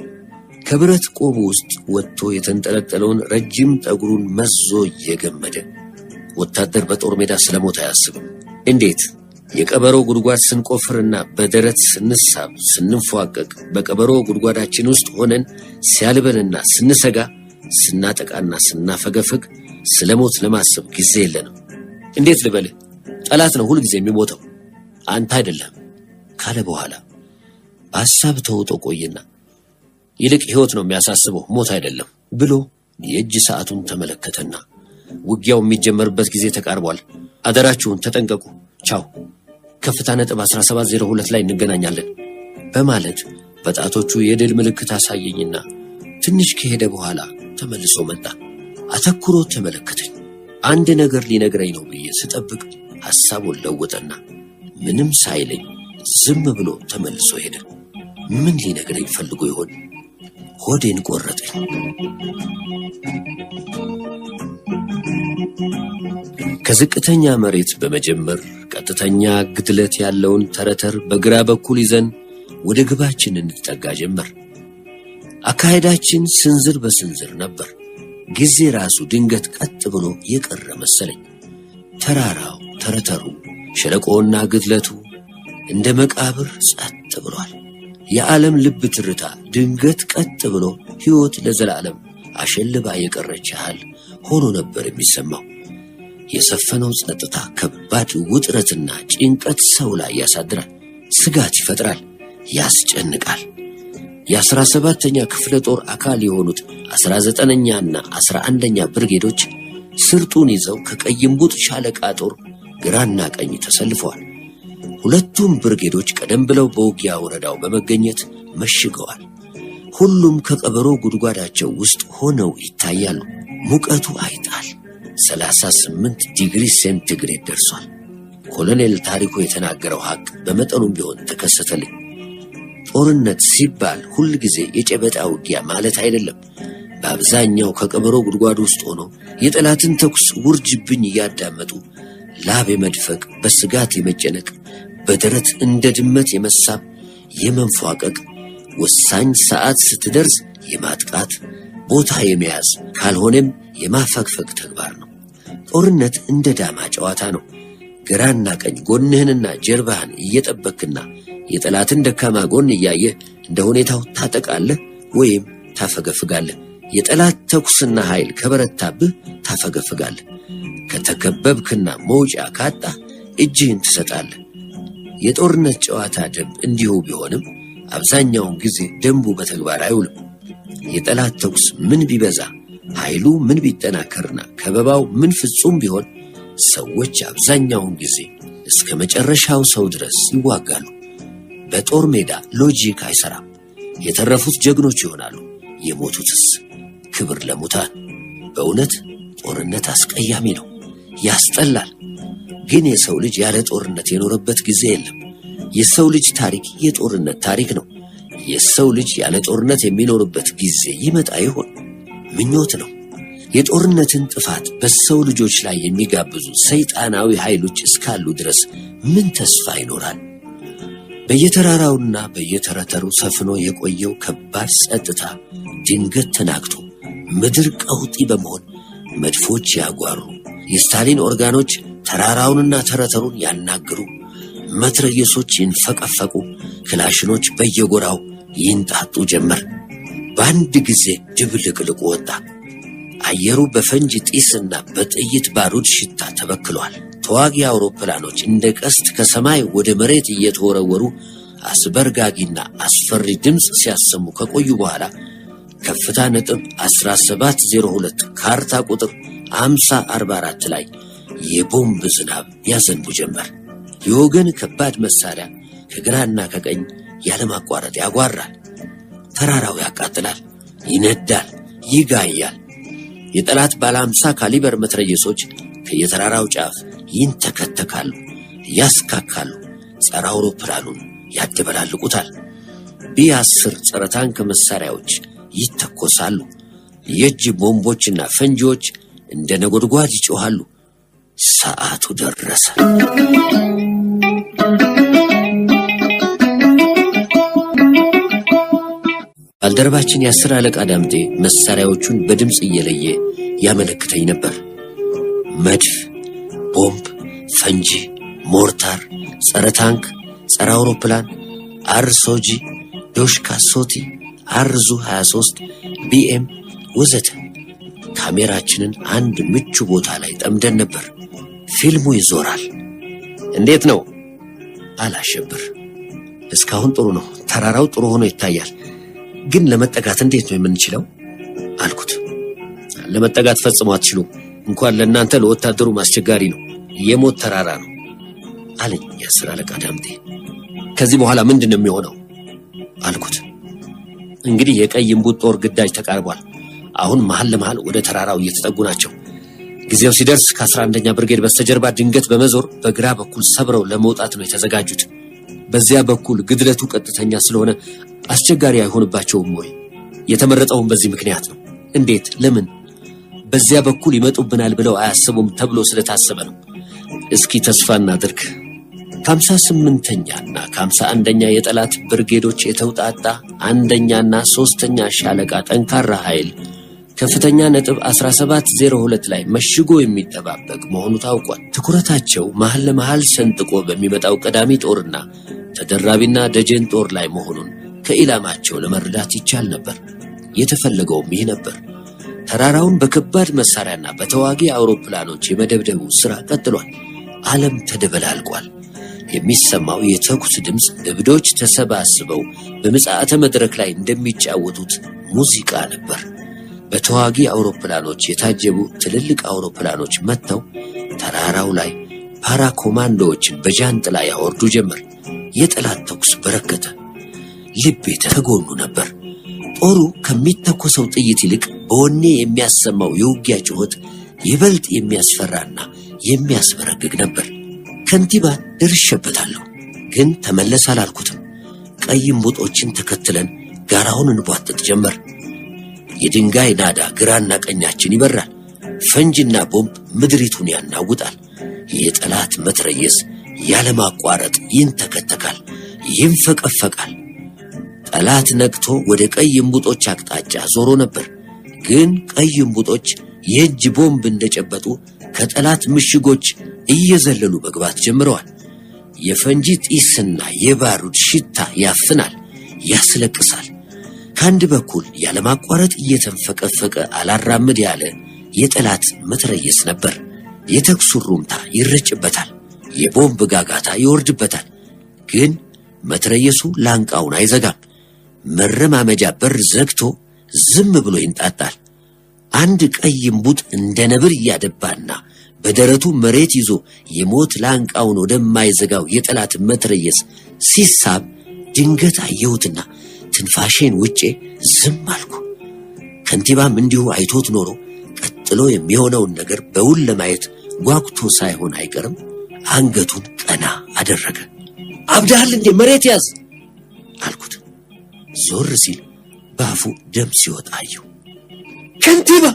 [SPEAKER 1] ከብረት ቆቡ ውስጥ ወጥቶ የተንጠለጠለውን ረጅም ጠጉሩን መዞ እየገመደ ወታደር በጦር ሜዳ ስለ ሞት አያስብም። እንዴት? የቀበሮ ጉድጓድ ስንቆፍርና በደረት ስንሳብ ስንፏቀቅ፣ በቀበሮ ጉድጓዳችን ውስጥ ሆነን ሲያልበንና ስንሰጋ፣ ስናጠቃና ስናፈገፍግ ስለ ሞት ለማሰብ ጊዜ የለንም። እንዴት ልበልህ? ጠላት ነው ሁልጊዜ የሚሞተው፣ አንተ አይደለም ካለ በኋላ በሐሳብ ተውጦ ቆየና ይልቅ ሕይወት ነው የሚያሳስበው፣ ሞት አይደለም ብሎ የእጅ ሰዓቱን ተመለከተና ውጊያው የሚጀመርበት ጊዜ ተቃርቧል፣ አደራችሁን ተጠንቀቁ፣ ቻው፣ ከፍታ ነጥብ 1702 ላይ እንገናኛለን በማለት በጣቶቹ የድል ምልክት አሳየኝና ትንሽ ከሄደ በኋላ ተመልሶ መጣ። አተኩሮ ተመለከተኝ። አንድ ነገር ሊነግረኝ ነው ብዬ ስጠብቅ ሐሳቡን ለወጠና ምንም ሳይለኝ ዝም ብሎ ተመልሶ ሄደ። ምን ሊነግረኝ ፈልጎ ይሆን? ሆዴን ቆረጠኝ። ከዝቅተኛ መሬት በመጀመር ቀጥተኛ ግድለት ያለውን ተረተር በግራ በኩል ይዘን ወደ ግባችን እንጠጋ ጀመር። አካሄዳችን ስንዝር በስንዝር ነበር። ጊዜ ራሱ ድንገት ቀጥ ብሎ የቀረ መሰለኝ። ተራራው፣ ተረተሩ፣ ሸለቆውና ግድለቱ እንደ መቃብር ጸጥ ብሏል። የዓለም ልብ ትርታ ድንገት ቀጥ ብሎ ሕይወት ለዘላለም አሸልባ የቀረች ያህል ሆኖ ነበር የሚሰማው። የሰፈነው ጸጥታ ከባድ ውጥረትና ጭንቀት ሰው ላይ ያሳድራል፣ ስጋት ይፈጥራል፣ ያስጨንቃል። የ17ኛ ክፍለ ጦር አካል የሆኑት 19ኛና 11ኛ ብርጌዶች ስርጡን ይዘው ከቀይምቡጥ ሻለቃ ጦር ግራና ቀኝ ተሰልፈዋል። ሁለቱም ብርጌዶች ቀደም ብለው በውጊያ ወረዳው በመገኘት መሽገዋል። ሁሉም ከቀበሮ ጉድጓዳቸው ውስጥ ሆነው ይታያሉ። ሙቀቱ አይጣል 38 ዲግሪ ሴንቲግሬድ ደርሷል። ኮሎኔል ታሪኩ የተናገረው ሐቅ በመጠኑም ቢሆን ተከሰተልኝ። ጦርነት ሲባል ሁል ጊዜ የጨበጣ ውጊያ ማለት አይደለም። በአብዛኛው ከቀበሮ ጉድጓድ ውስጥ ሆኖ የጠላትን ተኩስ ውርጅብኝ እያዳመጡ ላብ የመድፈቅ፣ በስጋት የመጨነቅ፣ በደረት እንደ ድመት የመሳብ፣ የመንፏቀቅ፣ ወሳኝ ሰዓት ስትደርስ የማጥቃት፣ ቦታ የመያዝ ካልሆነም የማፈግፈግ ተግባር ነው። ጦርነት እንደ ዳማ ጨዋታ ነው። ግራና ቀኝ ጎንህንና ጀርባህን እየጠበክና የጠላትን ደካማ ጎን እያየህ እንደ ሁኔታው ታጠቃለህ ወይም ታፈገፍጋለህ። የጠላት ተኩስና ኃይል ከበረታብህ ታፈገፍጋለህ። ከተከበብክና መውጫ ካጣ እጅህን ትሰጣለህ። የጦርነት ጨዋታ ደንብ እንዲሁ ቢሆንም አብዛኛውን ጊዜ ደንቡ በተግባር አይውልም። የጠላት ተኩስ ምን ቢበዛ፣ ኃይሉ ምን ቢጠናከርና ከበባው ምን ፍጹም ቢሆን ሰዎች አብዛኛውን ጊዜ እስከ መጨረሻው ሰው ድረስ ይዋጋሉ። በጦር ሜዳ ሎጂክ አይሰራም። የተረፉት ጀግኖች ይሆናሉ፣ የሞቱትስ ክብር ለሙታን። በእውነት ጦርነት አስቀያሚ ነው፣ ያስጠላል። ግን የሰው ልጅ ያለ ጦርነት የኖረበት ጊዜ የለም። የሰው ልጅ ታሪክ የጦርነት ታሪክ ነው። የሰው ልጅ ያለ ጦርነት የሚኖርበት ጊዜ ይመጣ ይሆን? ምኞት ነው። የጦርነትን ጥፋት በሰው ልጆች ላይ የሚጋብዙ ሰይጣናዊ ኃይሎች እስካሉ ድረስ ምን ተስፋ ይኖራል? በየተራራውና በየተረተሩ ሰፍኖ የቆየው ከባድ ጸጥታ ድንገት ተናግቶ ምድር ቀውጢ በመሆን መድፎች ያጓሩ፣ የስታሊን ኦርጋኖች ተራራውንና ተረተሩን ያናግሩ፣ መትረየሶች ይንፈቀፈቁ፣ ክላሽኖች በየጎራው ይንጣጡ ጀመር። በአንድ ጊዜ ድብልቅልቁ ወጣ። አየሩ በፈንጅ ጢስና በጥይት ባሩድ ሽታ ተበክሏል። ተዋጊ አውሮፕላኖች እንደ ቀስት ከሰማይ ወደ መሬት እየተወረወሩ አስበርጋጊና አስፈሪ ድምፅ ሲያሰሙ ከቆዩ በኋላ ከፍታ ነጥብ 1702 ካርታ ቁጥር 5044 ላይ የቦምብ ዝናብ ያዘንቡ ጀመር። የወገን ከባድ መሳሪያ ከግራና ከቀኝ ያለማቋረጥ ያጓራል። ተራራው ያቃጥላል፣ ይነዳል፣ ይጋያል። የጠላት ባለ 50 ካሊበር መትረየሶች ከየተራራው ጫፍ ይንተከተካሉ፣ ያስካካሉ፣ ጸረ አውሮፕላኑን ያደበላልቁታል። ቢ10 ጸረ ታንክ መሳሪያዎች ይተኮሳሉ። የእጅ ቦምቦችና ፈንጂዎች እንደ ነጎድጓድ ይጮኻሉ። ሰዓቱ ደረሰ። ባልደረባችን የ10 አለቃ ዳምጤ መሳሪያዎቹን በድምፅ እየለየ ያመለክተኝ ነበር። መድፍ፣ ቦምብ፣ ፈንጂ፣ ሞርታር፣ ጸረ ታንክ፣ ጸረ አውሮፕላን፣ አርሶጂ፣ ዶሽካ ሶቲ፣ አርዙ 23፣ ቢኤም ወዘተ። ካሜራችንን አንድ ምቹ ቦታ ላይ ጠምደን ነበር። ፊልሙ ይዞራል። እንዴት ነው አላሸብር? እስካሁን ጥሩ ነው። ተራራው ጥሩ ሆኖ ይታያል። ግን ለመጠጋት እንዴት ነው የምንችለው አልኩት። ለመጠጋት ፈጽሞ አትችሉም። እንኳን ለእናንተ ለወታደሩ አስቸጋሪ ነው። የሞት ተራራ ነው አለኝ የ10 አለቃ ዳምጤ። ከዚህ በኋላ ምንድን ነው የሚሆነው አልኩት። እንግዲህ የቀይ እምቡጥ ጦር ግዳጅ ተቃርቧል። አሁን መሃል ለመሃል ወደ ተራራው እየተጠጉ ናቸው። ጊዜው ሲደርስ ከ11ኛ ብርጌድ በስተጀርባ ድንገት በመዞር በግራ በኩል ሰብረው ለመውጣት ነው የተዘጋጁት። በዚያ በኩል ግድለቱ ቀጥተኛ ስለሆነ አስቸጋሪ አይሆንባቸውም ወይ የተመረጠውን በዚህ ምክንያት ነው። እንዴት? ለምን? በዚያ በኩል ይመጡብናል ብለው አያስቡም ተብሎ ስለታሰበ ነው። እስኪ ተስፋ እናድርግ። ከ58ኛና ከ51ኛ የጠላት ብርጌዶች የተውጣጣ አንደኛና 3ኛ ሻለቃ ጠንካራ ኃይል ከፍተኛ ነጥብ 1702 ላይ መሽጎ የሚጠባበቅ መሆኑ ታውቋል። ትኩረታቸው መሃል ለመሃል ሰንጥቆ በሚመጣው ቀዳሚ ጦርና ተደራቢና ደጀን ጦር ላይ መሆኑን ከኢላማቸው ለመረዳት ይቻል ነበር። የተፈለገውም ይህ ነበር። ተራራውን በከባድ መሳሪያና በተዋጊ አውሮፕላኖች የመደብደቡ ሥራ ቀጥሏል። ዓለም ተደበላልቋል። የሚሰማው የተኩስ ድምፅ እብዶች ተሰባስበው በምጽአተ መድረክ ላይ እንደሚጫወቱት ሙዚቃ ነበር። በተዋጊ አውሮፕላኖች የታጀቡ ትልልቅ አውሮፕላኖች መጥተው ተራራው ላይ ፓራ ኮማንዶዎችን በጃንጥላ ያወርዱ ጀመር። የጠላት ተኩስ በረከተ። ልቤ ተጎኑ ነበር። ጦሩ ከሚተኮሰው ጥይት ይልቅ በወኔ የሚያሰማው የውጊያ ጩኸት ይበልጥ የሚያስፈራና የሚያስበረግግ ነበር። ከንቲባን ደርሼበታለሁ፣ ግን ተመለስ አላልኩትም። ቀይ እምቡጦችን ተከትለን ጋራውን እንቧጥጥ ጀመር። የድንጋይ ናዳ ግራና ቀኛችን ይበራል። ፈንጅና ቦምብ ምድሪቱን ያናውጣል። የጠላት መትረየስ ያለማቋረጥ ይንተከተካል፣ ይንፈቀፈቃል። ጠላት ነቅቶ ወደ ቀይ እምቡጦች አቅጣጫ ዞሮ ነበር። ግን ቀይ እምቡጦች የእጅ ቦምብ እንደጨበጡ ከጠላት ምሽጎች እየዘለሉ መግባት ጀምረዋል። የፈንጂ ጢስና የባሩድ ሽታ ያፍናል፣ ያስለቅሳል። ከአንድ በኩል ያለማቋረጥ እየተንፈቀፈቀ አላራምድ ያለ የጠላት መትረየስ ነበር። የተኩሱ ሩምታ ይረጭበታል፣ የቦምብ ጋጋታ ይወርድበታል። ግን መትረየሱ ላንቃውን አይዘጋም። መረማመጃ በር ዘግቶ ዝም ብሎ ይንጣጣል። አንድ ቀይ እምቡጥ እንደ ነብር እያደባና በደረቱ መሬት ይዞ የሞት ላንቃውን ወደማይዘጋው የጠላት መትረየስ ሲሳብ ድንገት አየሁትና ትንፋሼን ውጬ ዝም አልኩ። ከንቲባም እንዲሁ አይቶት ኖሮ ቀጥሎ የሚሆነውን ነገር በውል ለማየት ጓጉቶ ሳይሆን አይቀርም አንገቱን ቀና አደረገ። አብዳሃል እንዴ? መሬት ያዝ አልኩት። ዞር ሲል ባፉ ደም ሲወጣ አየሁ። ከንቲባ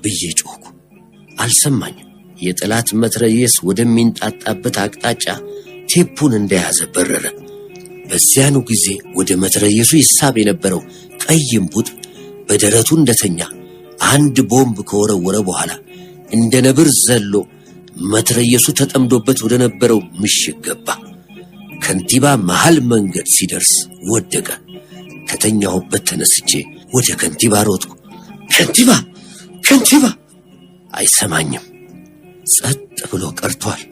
[SPEAKER 1] ብዬ ጮኩ። አልሰማኝም። የጠላት መትረየስ ወደሚንጣጣበት አቅጣጫ ቴፑን እንደያዘ በረረ። በዚያኑ ጊዜ ወደ መትረየሱ ይሳብ የነበረው ቀይ እምቡጥ በደረቱ እንደተኛ አንድ ቦምብ ከወረወረ በኋላ እንደ ነብር ዘሎ መትረየሱ ተጠምዶበት ወደ ነበረው ምሽግ ገባ። ከንቲባ መሃል መንገድ ሲደርስ ወደቀ። ከተኛሁበት ተነስቼ ወደ ከንቲባ ሮጥኩ። ከንቲባ ከንቲባ! አይሰማኝም። ጸጥ ብሎ ቀርቷል።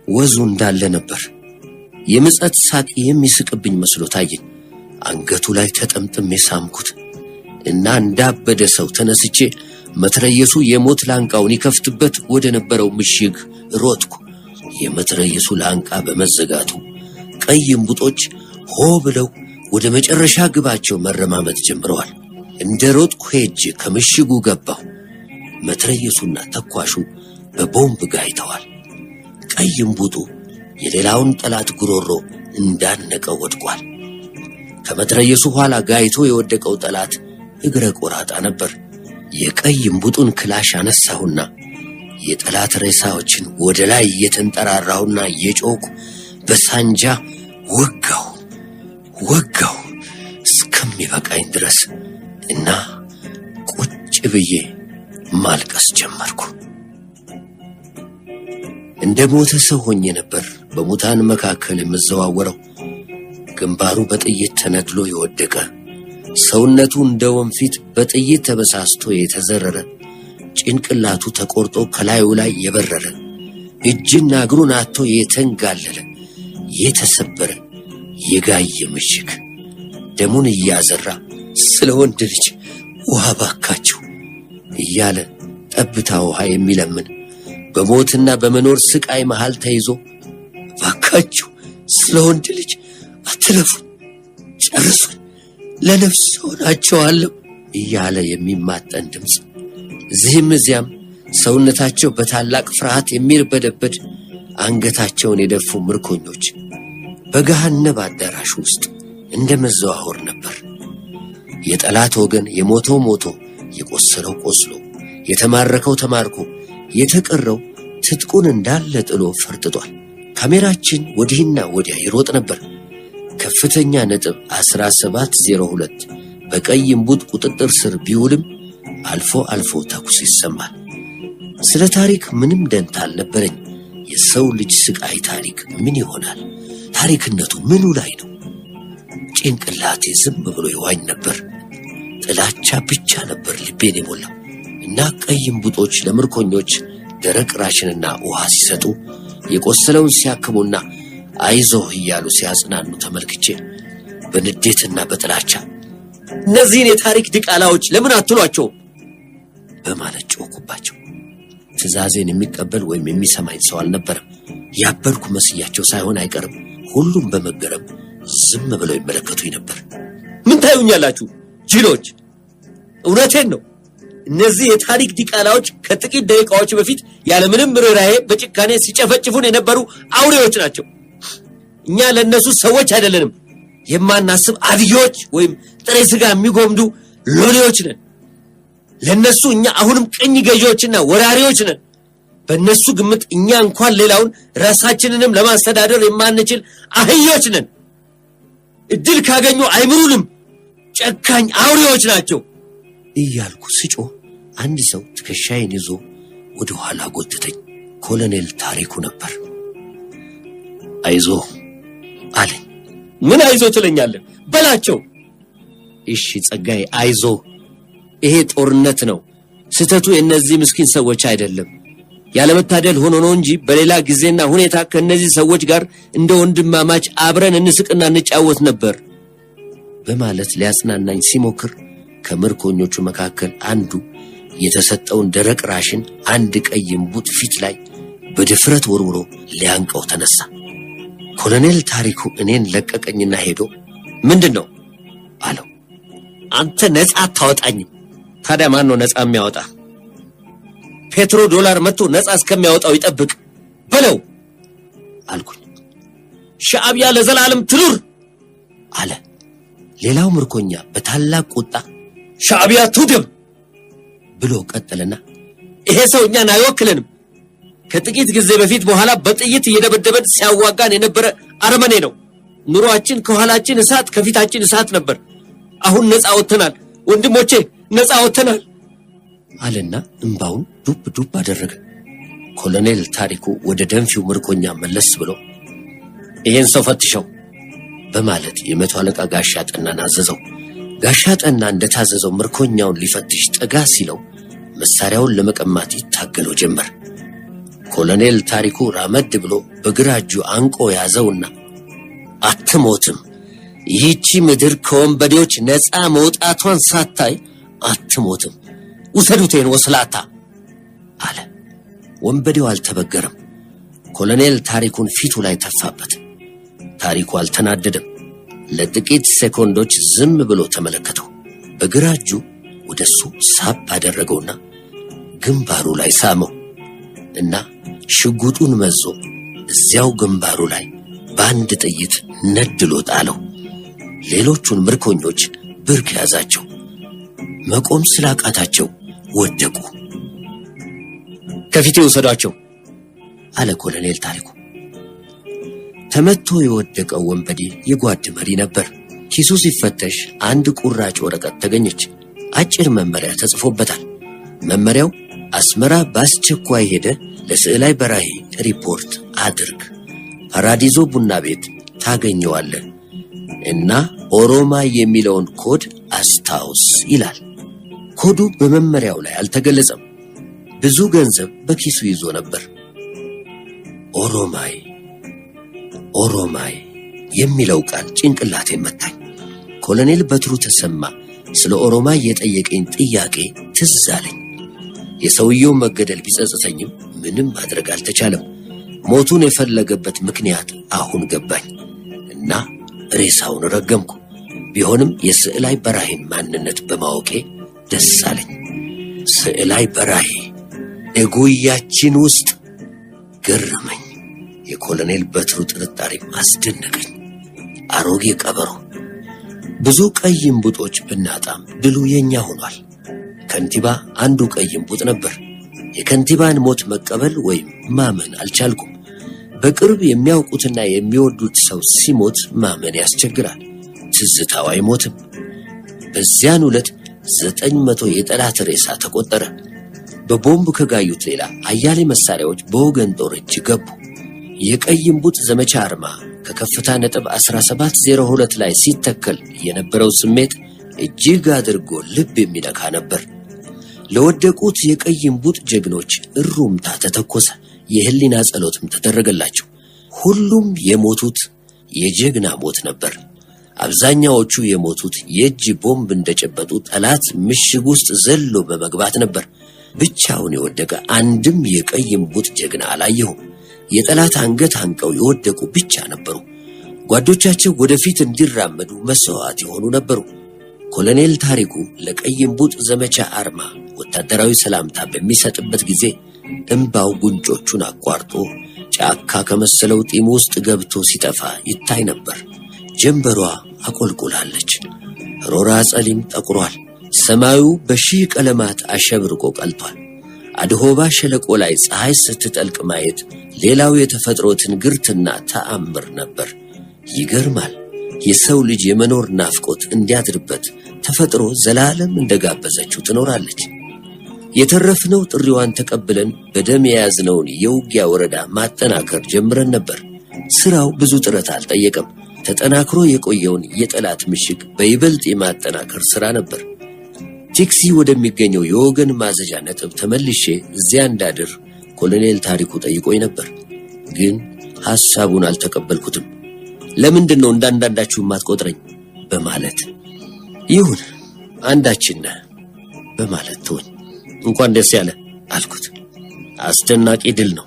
[SPEAKER 1] ወዙ እንዳለ ነበር። የምጸት ሳቅ የሚስቅብኝ መስሎ ታየኝ። አንገቱ ላይ ተጠምጥሜ ሳምኩት እና እንዳበደ ሰው ተነስቼ መትረየሱ የሞት ላንቃውን ይከፍትበት ወደ ነበረው ምሽግ ሮጥኩ። የመትረየሱ ላንቃ በመዘጋቱ ቀይ እምቡጦች ሆ ብለው ወደ መጨረሻ ግባቸው መረማመት ጀምረዋል። እንደ ሮጥኩ ሄጄ ከምሽጉ ገባሁ። መትረየሱና ተኳሹ በቦምብ ጋይተዋል። ቀይ እምቡጡ የሌላውን ጠላት ጉሮሮ እንዳነቀው ወድቋል። ከመትረየሱ ኋላ ጋይቶ የወደቀው ጠላት እግረ ቆራጣ ነበር። የቀይ እምቡጡን ክላሽ አነሳሁና የጠላት ሬሳዎችን ወደ ላይ እየተንጠራራሁና እየጮኩ በሳንጃ ወጋው እስከሚበቃኝ ድረስ እና ቁጭ ብዬ ማልቀስ ጀመርኩ። እንደ ሞተ ሰው ሆኜ ነበር በሙታን መካከል የምዘዋወረው። ግንባሩ በጥይት ተነድሎ የወደቀ፣ ሰውነቱ እንደ ወንፊት በጥይት ተበሳስቶ የተዘረረ፣ ጭንቅላቱ ተቆርጦ ከላዩ ላይ የበረረ፣ እጅና እግሩን አጥቶ የተንጋለለ፣ የተሰበረ የጋየ ምሽግ ደሙን እያዘራ ስለ ወንድ ልጅ ውሃ ባካችሁ እያለ ጠብታ ውሃ የሚለምን በሞትና በመኖር ስቃይ መሃል ተይዞ ባካችሁ ስለ ወንድ ልጅ አትለፉኝ፣ ጨርሱኝ፣ ለነፍስ ሆናቸዋለሁ እያለ የሚማጠን ድምፅ። እዚህም እዚያም ሰውነታቸው በታላቅ ፍርሃት የሚርበደበድ አንገታቸውን የደፉ ምርኮኞች በገሃነብ አዳራሽ ውስጥ እንደ መዘዋወር ነበር። የጠላት ወገን የሞተው ሞቶ፣ የቆሰለው ቆስሎ፣ የተማረከው ተማርኮ፣ የተቀረው ትጥቁን እንዳለ ጥሎ ፈርጥጧል። ካሜራችን ወዲህና ወዲያ ይሮጥ ነበር። ከፍተኛ ነጥብ 1702 በቀይ እምቡጥ ቁጥጥር ስር ቢውልም አልፎ አልፎ ተኩስ ይሰማል። ስለ ታሪክ ምንም ደንታ አልነበረኝ። የሰው ልጅ ስቃይ ታሪክ ምን ይሆናል? ታሪክነቱ ምኑ ላይ ነው? ጭንቅላቴ ዝም ብሎ ይዋኝ ነበር። ጥላቻ ብቻ ነበር ልቤን የሞላው እና ቀይ እምቡጦች ለምርኮኞች ደረቅ ራሽንና ውሃ ሲሰጡ፣ የቆሰለውን ሲያክሙና አይዞህ እያሉ ሲያጽናኑ ተመልክቼ በንዴትና በጥላቻ እነዚህን የታሪክ ድቃላዎች ለምን አትሏቸው በማለት ጮኩባቸው። ትዕዛዜን የሚቀበል ወይም የሚሰማኝ ሰው አልነበረም። ያበድኩ መስያቸው ሳይሆን አይቀርም። ሁሉም በመገረም ዝም ብለው ይመለከቱኝ ነበር። ምን ታዩኛላችሁ ጅሎች? እውነቴን ነው። እነዚህ የታሪክ ዲቃላዎች ከጥቂት ደቂቃዎች በፊት ያለምንም ርኅራኄ በጭካኔ ሲጨፈጭፉን የነበሩ አውሬዎች ናቸው። እኛ ለእነሱ ሰዎች አይደለንም። የማናስብ አድዮች ወይም ጥሬ ሥጋ የሚጎምዱ ሎሌዎች ነን። ለነሱ እኛ አሁንም ቅኝ ገዢዎችና ወራሪዎች ነን። በእነሱ ግምት እኛ እንኳን ሌላውን ራሳችንንም ለማስተዳደር የማንችል አህዮች ነን። እድል ካገኙ አይምሩንም። ጨካኝ አውሬዎች ናቸው እያልኩ ስጮህ አንድ ሰው ትከሻዬን ይዞ ወደ ኋላ ጎትተኝ። ኮሎኔል ታሪኩ ነበር። አይዞህ አለኝ። ምን አይዞህ ትለኛለህ? በላቸው። እሺ ጸጋዬ አይዞህ፣ ይሄ ጦርነት ነው። ስተቱ የእነዚህ ምስኪን ሰዎች አይደለም። ያለመታደል ሆኖ ነው እንጂ በሌላ ጊዜና ሁኔታ ከእነዚህ ሰዎች ጋር እንደ ወንድማማች አብረን እንስቅና እንጫወት ነበር በማለት ሊያጽናናኝ ሲሞክር ከምርኮኞቹ መካከል አንዱ የተሰጠውን ደረቅ ራሽን አንድ ቀይ እምቡጥ ፊት ላይ በድፍረት ወርውሮ ሊያንቀው ተነሳ። ኮሎኔል ታሪኩ እኔን ለቀቀኝና ሄዶ ምንድን ነው አለው። አንተ ነፃ አታወጣኝም። ታዲያ ማን ነው ነፃ የሚያወጣ? ፔትሮ ዶላር መጥቶ ነፃ እስከሚያወጣው ይጠብቅ በለው አልኩኝ። ሻዕቢያ ለዘላለም ትኑር አለ። ሌላው ምርኮኛ በታላቅ ቁጣ ሻዕቢያ ትውደም ብሎ ቀጠለና ይሄ ሰው እኛን አይወክለንም። ከጥቂት ጊዜ በፊት በኋላ በጥይት እየደበደበን ሲያዋጋን የነበረ አረመኔ ነው። ኑሯችን ከኋላችን እሳት ከፊታችን እሳት ነበር። አሁን ነፃ ወጥተናል ወንድሞቼ፣ ነፃ ወጥተናል አለና እንባውን ዱብ ዱብ አደረገ። ኮሎኔል ታሪኩ ወደ ደንፊው ምርኮኛ መለስ ብሎ ይሄን ሰው ፈትሸው በማለት የመቶ አለቃ ጋሻ ጠናን አዘዘው። ጋሻ ጠና እንደታዘዘው ምርኮኛውን ሊፈትሽ ጠጋ ሲለው መሳሪያውን ለመቀማት ይታገለው ጀመር። ኮሎኔል ታሪኩ ራመድ ብሎ በግራ እጁ አንቆ ያዘውና አትሞትም፣ ይህቺ ምድር ከወንበዴዎች ነፃ መውጣቷን ሳታይ አትሞትም፣ ውሰዱቴን ወስላታ አለ። ወንበዴው አልተበገረም። ኮሎኔል ታሪኩን ፊቱ ላይ ተፋበት። ታሪኩ አልተናደደም። ለጥቂት ሴኮንዶች ዝም ብሎ ተመለከተው። በግራ እጁ ወደሱ ሳብ አደረገውና ግንባሩ ላይ ሳመው እና ሽጉጡን መዞ እዚያው ግንባሩ ላይ በአንድ ጥይት ነድሎ ጣለው። ሌሎቹን ምርኮኞች ብርክ ያዛቸው። መቆም ስላቃታቸው ወደቁ። ከፊቴ ወሰዷቸው አለ ኮሎኔል ታሪኩ። ተመቶ የወደቀው ወንበዴ የጓድ መሪ ነበር። ኪሱ ሲፈተሽ አንድ ቁራጭ ወረቀት ተገኘች። አጭር መመሪያ ተጽፎበታል። መመሪያው አስመራ በአስቸኳይ ሄደ ለስዕላይ በራሄ ሪፖርት አድርግ፣ ፓራዲዞ ቡና ቤት ታገኘዋለህ እና ኦሮማይ የሚለውን ኮድ አስታውስ ይላል። ኮዱ በመመሪያው ላይ አልተገለጸም። ብዙ ገንዘብ በኪሱ ይዞ ነበር። ኦሮማይ ኦሮማይ የሚለው ቃል ጭንቅላቴን መታኝ። ኮሎኔል በትሩ ተሰማ ስለ ኦሮማይ የጠየቀኝ ጥያቄ ትዝ አለኝ። የሰውየው መገደል ቢጸጽተኝም ምንም ማድረግ አልተቻለም። ሞቱን የፈለገበት ምክንያት አሁን ገባኝ እና ሬሳውን ረገምኩ። ቢሆንም የስዕላይ በራሄን ማንነት በማወቄ ደስ አለኝ። ስዕላይ በራሄ እጉያችን ውስጥ ገረመኝ። የኮሎኔል በትሩ ጥርጣሬ አስደነቀኝ። አሮጌ ቀበሮ ብዙ ቀይ እምቡጦች ብናጣም ድሉ የኛ ሆኗል። ከንቲባ አንዱ ቀይ እምቡጥ ነበር። የከንቲባን ሞት መቀበል ወይም ማመን አልቻልኩም። በቅርብ የሚያውቁትና የሚወዱት ሰው ሲሞት ማመን ያስቸግራል። ትዝታው አይሞትም። በዚያን ዕለት 900 የጠላት ሬሳ ተቆጠረ። በቦምብ ከጋዩት ሌላ አያሌ መሳሪያዎች በወገን ጦር እጅ ገቡ። የቀይ እምቡጥ ዘመቻ አርማ ከከፍታ ነጥብ 1702 ላይ ሲተከል የነበረው ስሜት እጅግ አድርጎ ልብ የሚነካ ነበር። ለወደቁት የቀይ እምቡጥ ጀግኖች እሩምታ ተተኮሰ። የህሊና ጸሎትም ተደረገላቸው። ሁሉም የሞቱት የጀግና ሞት ነበር። አብዛኛዎቹ የሞቱት የእጅ ቦምብ እንደጨበጡ ጠላት ምሽግ ውስጥ ዘሎ በመግባት ነበር። ብቻውን የወደቀ አንድም የቀይ እምቡጥ ጀግና አላየሁም። የጠላት አንገት አንቀው የወደቁ ብቻ ነበሩ። ጓዶቻቸው ወደፊት እንዲራመዱ መስዋዕት የሆኑ ነበሩ። ኮሎኔል ታሪኩ ለቀይ እምቡጥ ዘመቻ አርማ ወታደራዊ ሰላምታ በሚሰጥበት ጊዜ እንባው ጉንጮቹን አቋርጦ ጫካ ከመሰለው ጢም ውስጥ ገብቶ ሲጠፋ ይታይ ነበር። ጀንበሯ አቆልቁላለች። ሮራ ጸሊም ጠቁሯል። ሰማዩ በሺህ ቀለማት አሸብርቆ ቀልቷል። አድሆባ ሸለቆ ላይ ፀሐይ ስትጠልቅ ማየት ሌላው የተፈጥሮ ትንግርትና ተአምር ነበር። ይገርማል። የሰው ልጅ የመኖር ናፍቆት እንዲያድርበት ተፈጥሮ ዘላለም እንደጋበዘችው ትኖራለች። የተረፍነው ጥሪዋን ተቀብለን በደም የያዝነውን የውጊያ ወረዳ ማጠናከር ጀምረን ነበር። ስራው ብዙ ጥረት አልጠየቀም። ተጠናክሮ የቆየውን የጠላት ምሽግ በይበልጥ የማጠናከር ስራ ነበር። ቲክሲ ወደሚገኘው የወገን ማዘዣ ነጥብ ተመልሼ እዚያ እንዳድር ኮሎኔል ታሪኩ ጠይቆኝ ነበር። ግን ሐሳቡን አልተቀበልኩትም። ለምንድን ነው እንዳንዳንዳችሁ ማትቆጥረኝ በማለት ይሁን አንዳችን ነህ በማለት ተወኝ። እንኳን ደስ ያለ አልኩት። አስደናቂ ድል ነው።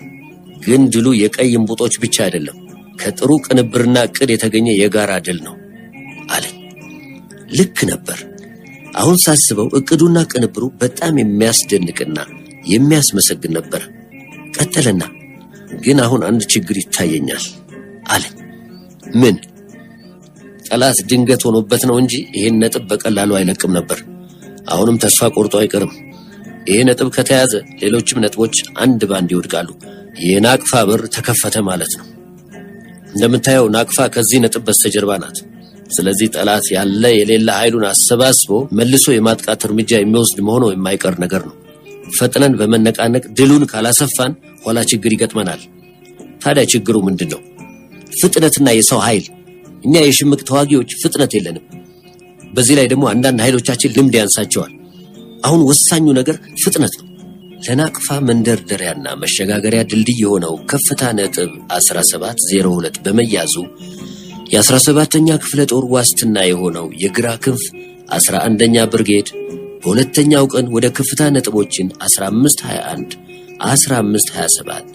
[SPEAKER 1] ግን ድሉ የቀይ እምቡጦች ብቻ አይደለም፣ ከጥሩ ቅንብርና ዕቅድ የተገኘ የጋራ ድል ነው አለኝ። ልክ ነበር። አሁን ሳስበው ዕቅዱና ቅንብሩ በጣም የሚያስደንቅና የሚያስመሰግን ነበር። ቀጠለና ግን አሁን አንድ ችግር ይታየኛል አለኝ። ምን? ጠላት ድንገት ሆኖበት ነው እንጂ ይሄን ነጥብ በቀላሉ አይለቅም ነበር። አሁንም ተስፋ ቆርጦ አይቀርም። ይሄ ነጥብ ከተያዘ ሌሎችም ነጥቦች አንድ ባንድ ይወድቃሉ። የናቅፋ በር ተከፈተ ማለት ነው። እንደምታየው ናቅፋ ከዚህ ነጥብ በስተጀርባ ናት። ስለዚህ ጠላት ያለ የሌላ ኃይሉን አሰባስቦ መልሶ የማጥቃት እርምጃ የሚወስድ መሆኑ የማይቀር ነገር ነው። ፈጥነን በመነቃነቅ ድሉን ካላሰፋን ኋላ ችግር ይገጥመናል። ታዲያ ችግሩ ምንድነው? ፍጥነትና የሰው ኃይል። እኛ የሽምቅ ተዋጊዎች ፍጥነት የለንም። በዚህ ላይ ደግሞ አንዳንድ ኃይሎቻችን ልምድ ያንሳቸዋል። አሁን ወሳኙ ነገር ፍጥነት ነው። ለናቅፋ መንደርደሪያና መሸጋገሪያ ድልድይ የሆነው ከፍታ ነጥብ 1702 በመያዙ የ17ኛ ክፍለ ጦር ዋስትና የሆነው የግራ ክንፍ 11ኛ ብርጌድ በሁለተኛው ቀን ወደ ከፍታ ነጥቦችን 1521፣ 1527፣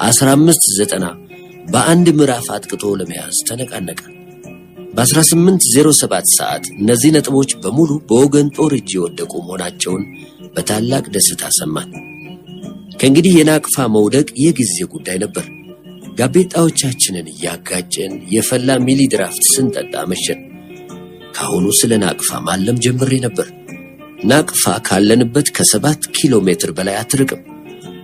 [SPEAKER 1] 1590 በአንድ ምዕራፍ አጥቅቶ ለመያዝ ተነቃነቀ። በ1807 ሰዓት እነዚህ ነጥቦች በሙሉ በወገን ጦር እጅ የወደቁ መሆናቸውን በታላቅ ደስታ ሰማን። ከእንግዲህ የናቅፋ መውደቅ የጊዜ ጉዳይ ነበር። ጋቤጣዎቻችንን እያጋጨን የፈላ ሚሊ ድራፍት ስንጠጣ መሸን። ካሁኑ ስለ ናቅፋ ማለም ጀምሬ ነበር። ናቅፋ ካለንበት ከ7 ኪሎ ሜትር በላይ አትርቅም።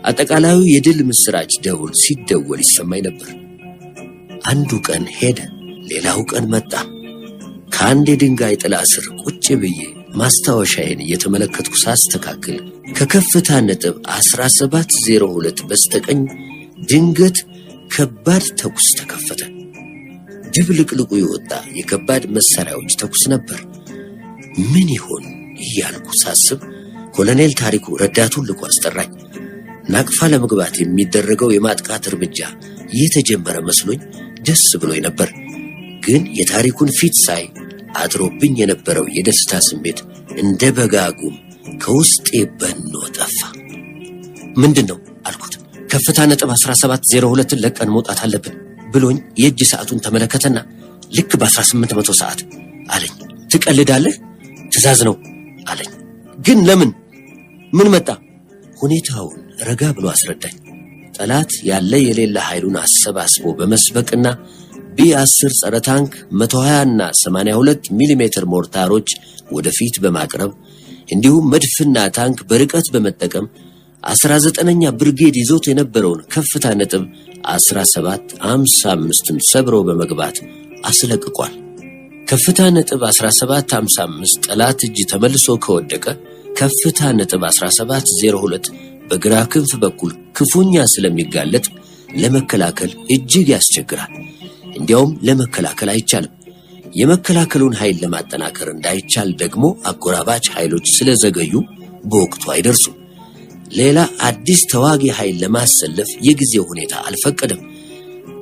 [SPEAKER 1] አጠቃላዩ የድል ምስራች ደውል ሲደወል ይሰማኝ ነበር። አንዱ ቀን ሄደ፣ ሌላው ቀን መጣ። ከአንድ የድንጋይ ጥላ ስር ቁጭ ብዬ ማስታወሻዬን እየተመለከትኩ ሳስተካክል ከከፍታ ነጥብ 1702 በስተቀኝ ድንገት ከባድ ተኩስ ተከፈተ። ድብልቅልቁ የወጣ የከባድ መሳሪያዎች ተኩስ ነበር። ምን ይሆን እያልኩ ሳስብ ኮሎኔል ታሪኩ ረዳቱን ልኮ አስጠራኝ። ናቅፋ ለመግባት የሚደረገው የማጥቃት እርምጃ የተጀመረ መስሎኝ ደስ ብሎኝ ነበር። ግን የታሪኩን ፊት ሳይ አድሮብኝ የነበረው የደስታ ስሜት እንደ በጋጉም ከውስጤ በኖ ጠፋ። ምንድነው አልኩት። ከፍታ ነጥብ 1702ን ለቀን መውጣት አለብን ብሎኝ የእጅ ሰዓቱን ተመለከተና ልክ በ1800 ሰዓት አለኝ። ትቀልዳለህ? ትእዛዝ ነው አለኝ። ግን ለምን? ምን መጣ? ሁኔታውን ረጋ ብሎ አስረዳኝ። ጠላት ያለ የሌላ ኃይሉን አሰባስቦ በመስበቅና ቢ10 ጸረ ታንክ 120 እና 82 ሚሜ ሞርታሮች ወደፊት በማቅረብ እንዲሁም መድፍና ታንክ በርቀት በመጠቀም 19ኛ ብርጌድ ይዞት የነበረውን ከፍታ ነጥብ 1755ን ሰብሮ በመግባት አስለቅቋል። ከፍታ ነጥብ 1755 ጠላት እጅ ተመልሶ ከወደቀ ከፍታ ነጥብ 1702 በግራ ክንፍ በኩል ክፉኛ ስለሚጋለጥ ለመከላከል እጅግ ያስቸግራል። እንዲያውም ለመከላከል አይቻልም። የመከላከሉን ኃይል ለማጠናከር እንዳይቻል ደግሞ አጎራባች ኃይሎች ስለዘገዩ በወቅቱ አይደርሱም። ሌላ አዲስ ተዋጊ ኃይል ለማሰለፍ የጊዜው ሁኔታ አልፈቀደም።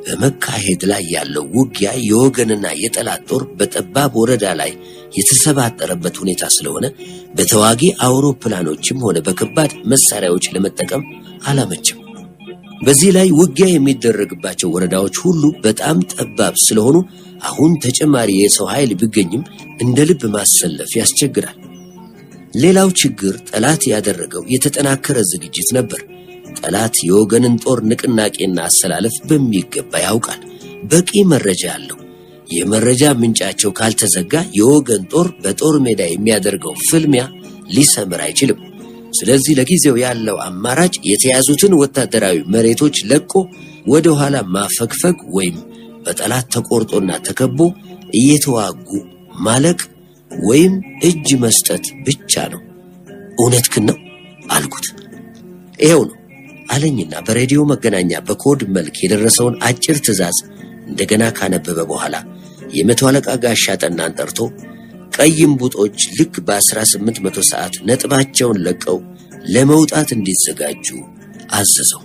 [SPEAKER 1] በመካሄድ ላይ ያለው ውጊያ የወገንና የጠላት ጦር በጠባብ ወረዳ ላይ የተሰባጠረበት ሁኔታ ስለሆነ በተዋጊ አውሮፕላኖችም ሆነ በከባድ መሳሪያዎች ለመጠቀም አላመችም። በዚህ ላይ ውጊያ የሚደረግባቸው ወረዳዎች ሁሉ በጣም ጠባብ ስለሆኑ አሁን ተጨማሪ የሰው ኃይል ቢገኝም እንደ ልብ ማሰለፍ ያስቸግራል። ሌላው ችግር ጠላት ያደረገው የተጠናከረ ዝግጅት ነበር። ጠላት የወገንን ጦር ንቅናቄና አሰላለፍ በሚገባ ያውቃል። በቂ መረጃ አለው። የመረጃ ምንጫቸው ካልተዘጋ የወገን ጦር በጦር ሜዳ የሚያደርገው ፍልሚያ ሊሰምር አይችልም። ስለዚህ ለጊዜው ያለው አማራጭ የተያዙትን ወታደራዊ መሬቶች ለቆ ወደ ኋላ ማፈግፈግ ወይም በጠላት ተቆርጦና ተከቦ እየተዋጉ ማለቅ ወይም እጅ መስጠት ብቻ ነው። እውነትህን ነው አልኩት። ይሄው ነው አለኝና በሬዲዮ መገናኛ በኮድ መልክ የደረሰውን አጭር ትዕዛዝ እንደገና ካነበበ በኋላ የመቶ አለቃ ጋሻ ጠናን ጠርቶ ቀይ እምቡጦች ልክ በ1800 ሰዓት ነጥባቸውን ለቀው ለመውጣት እንዲዘጋጁ አዘዘው።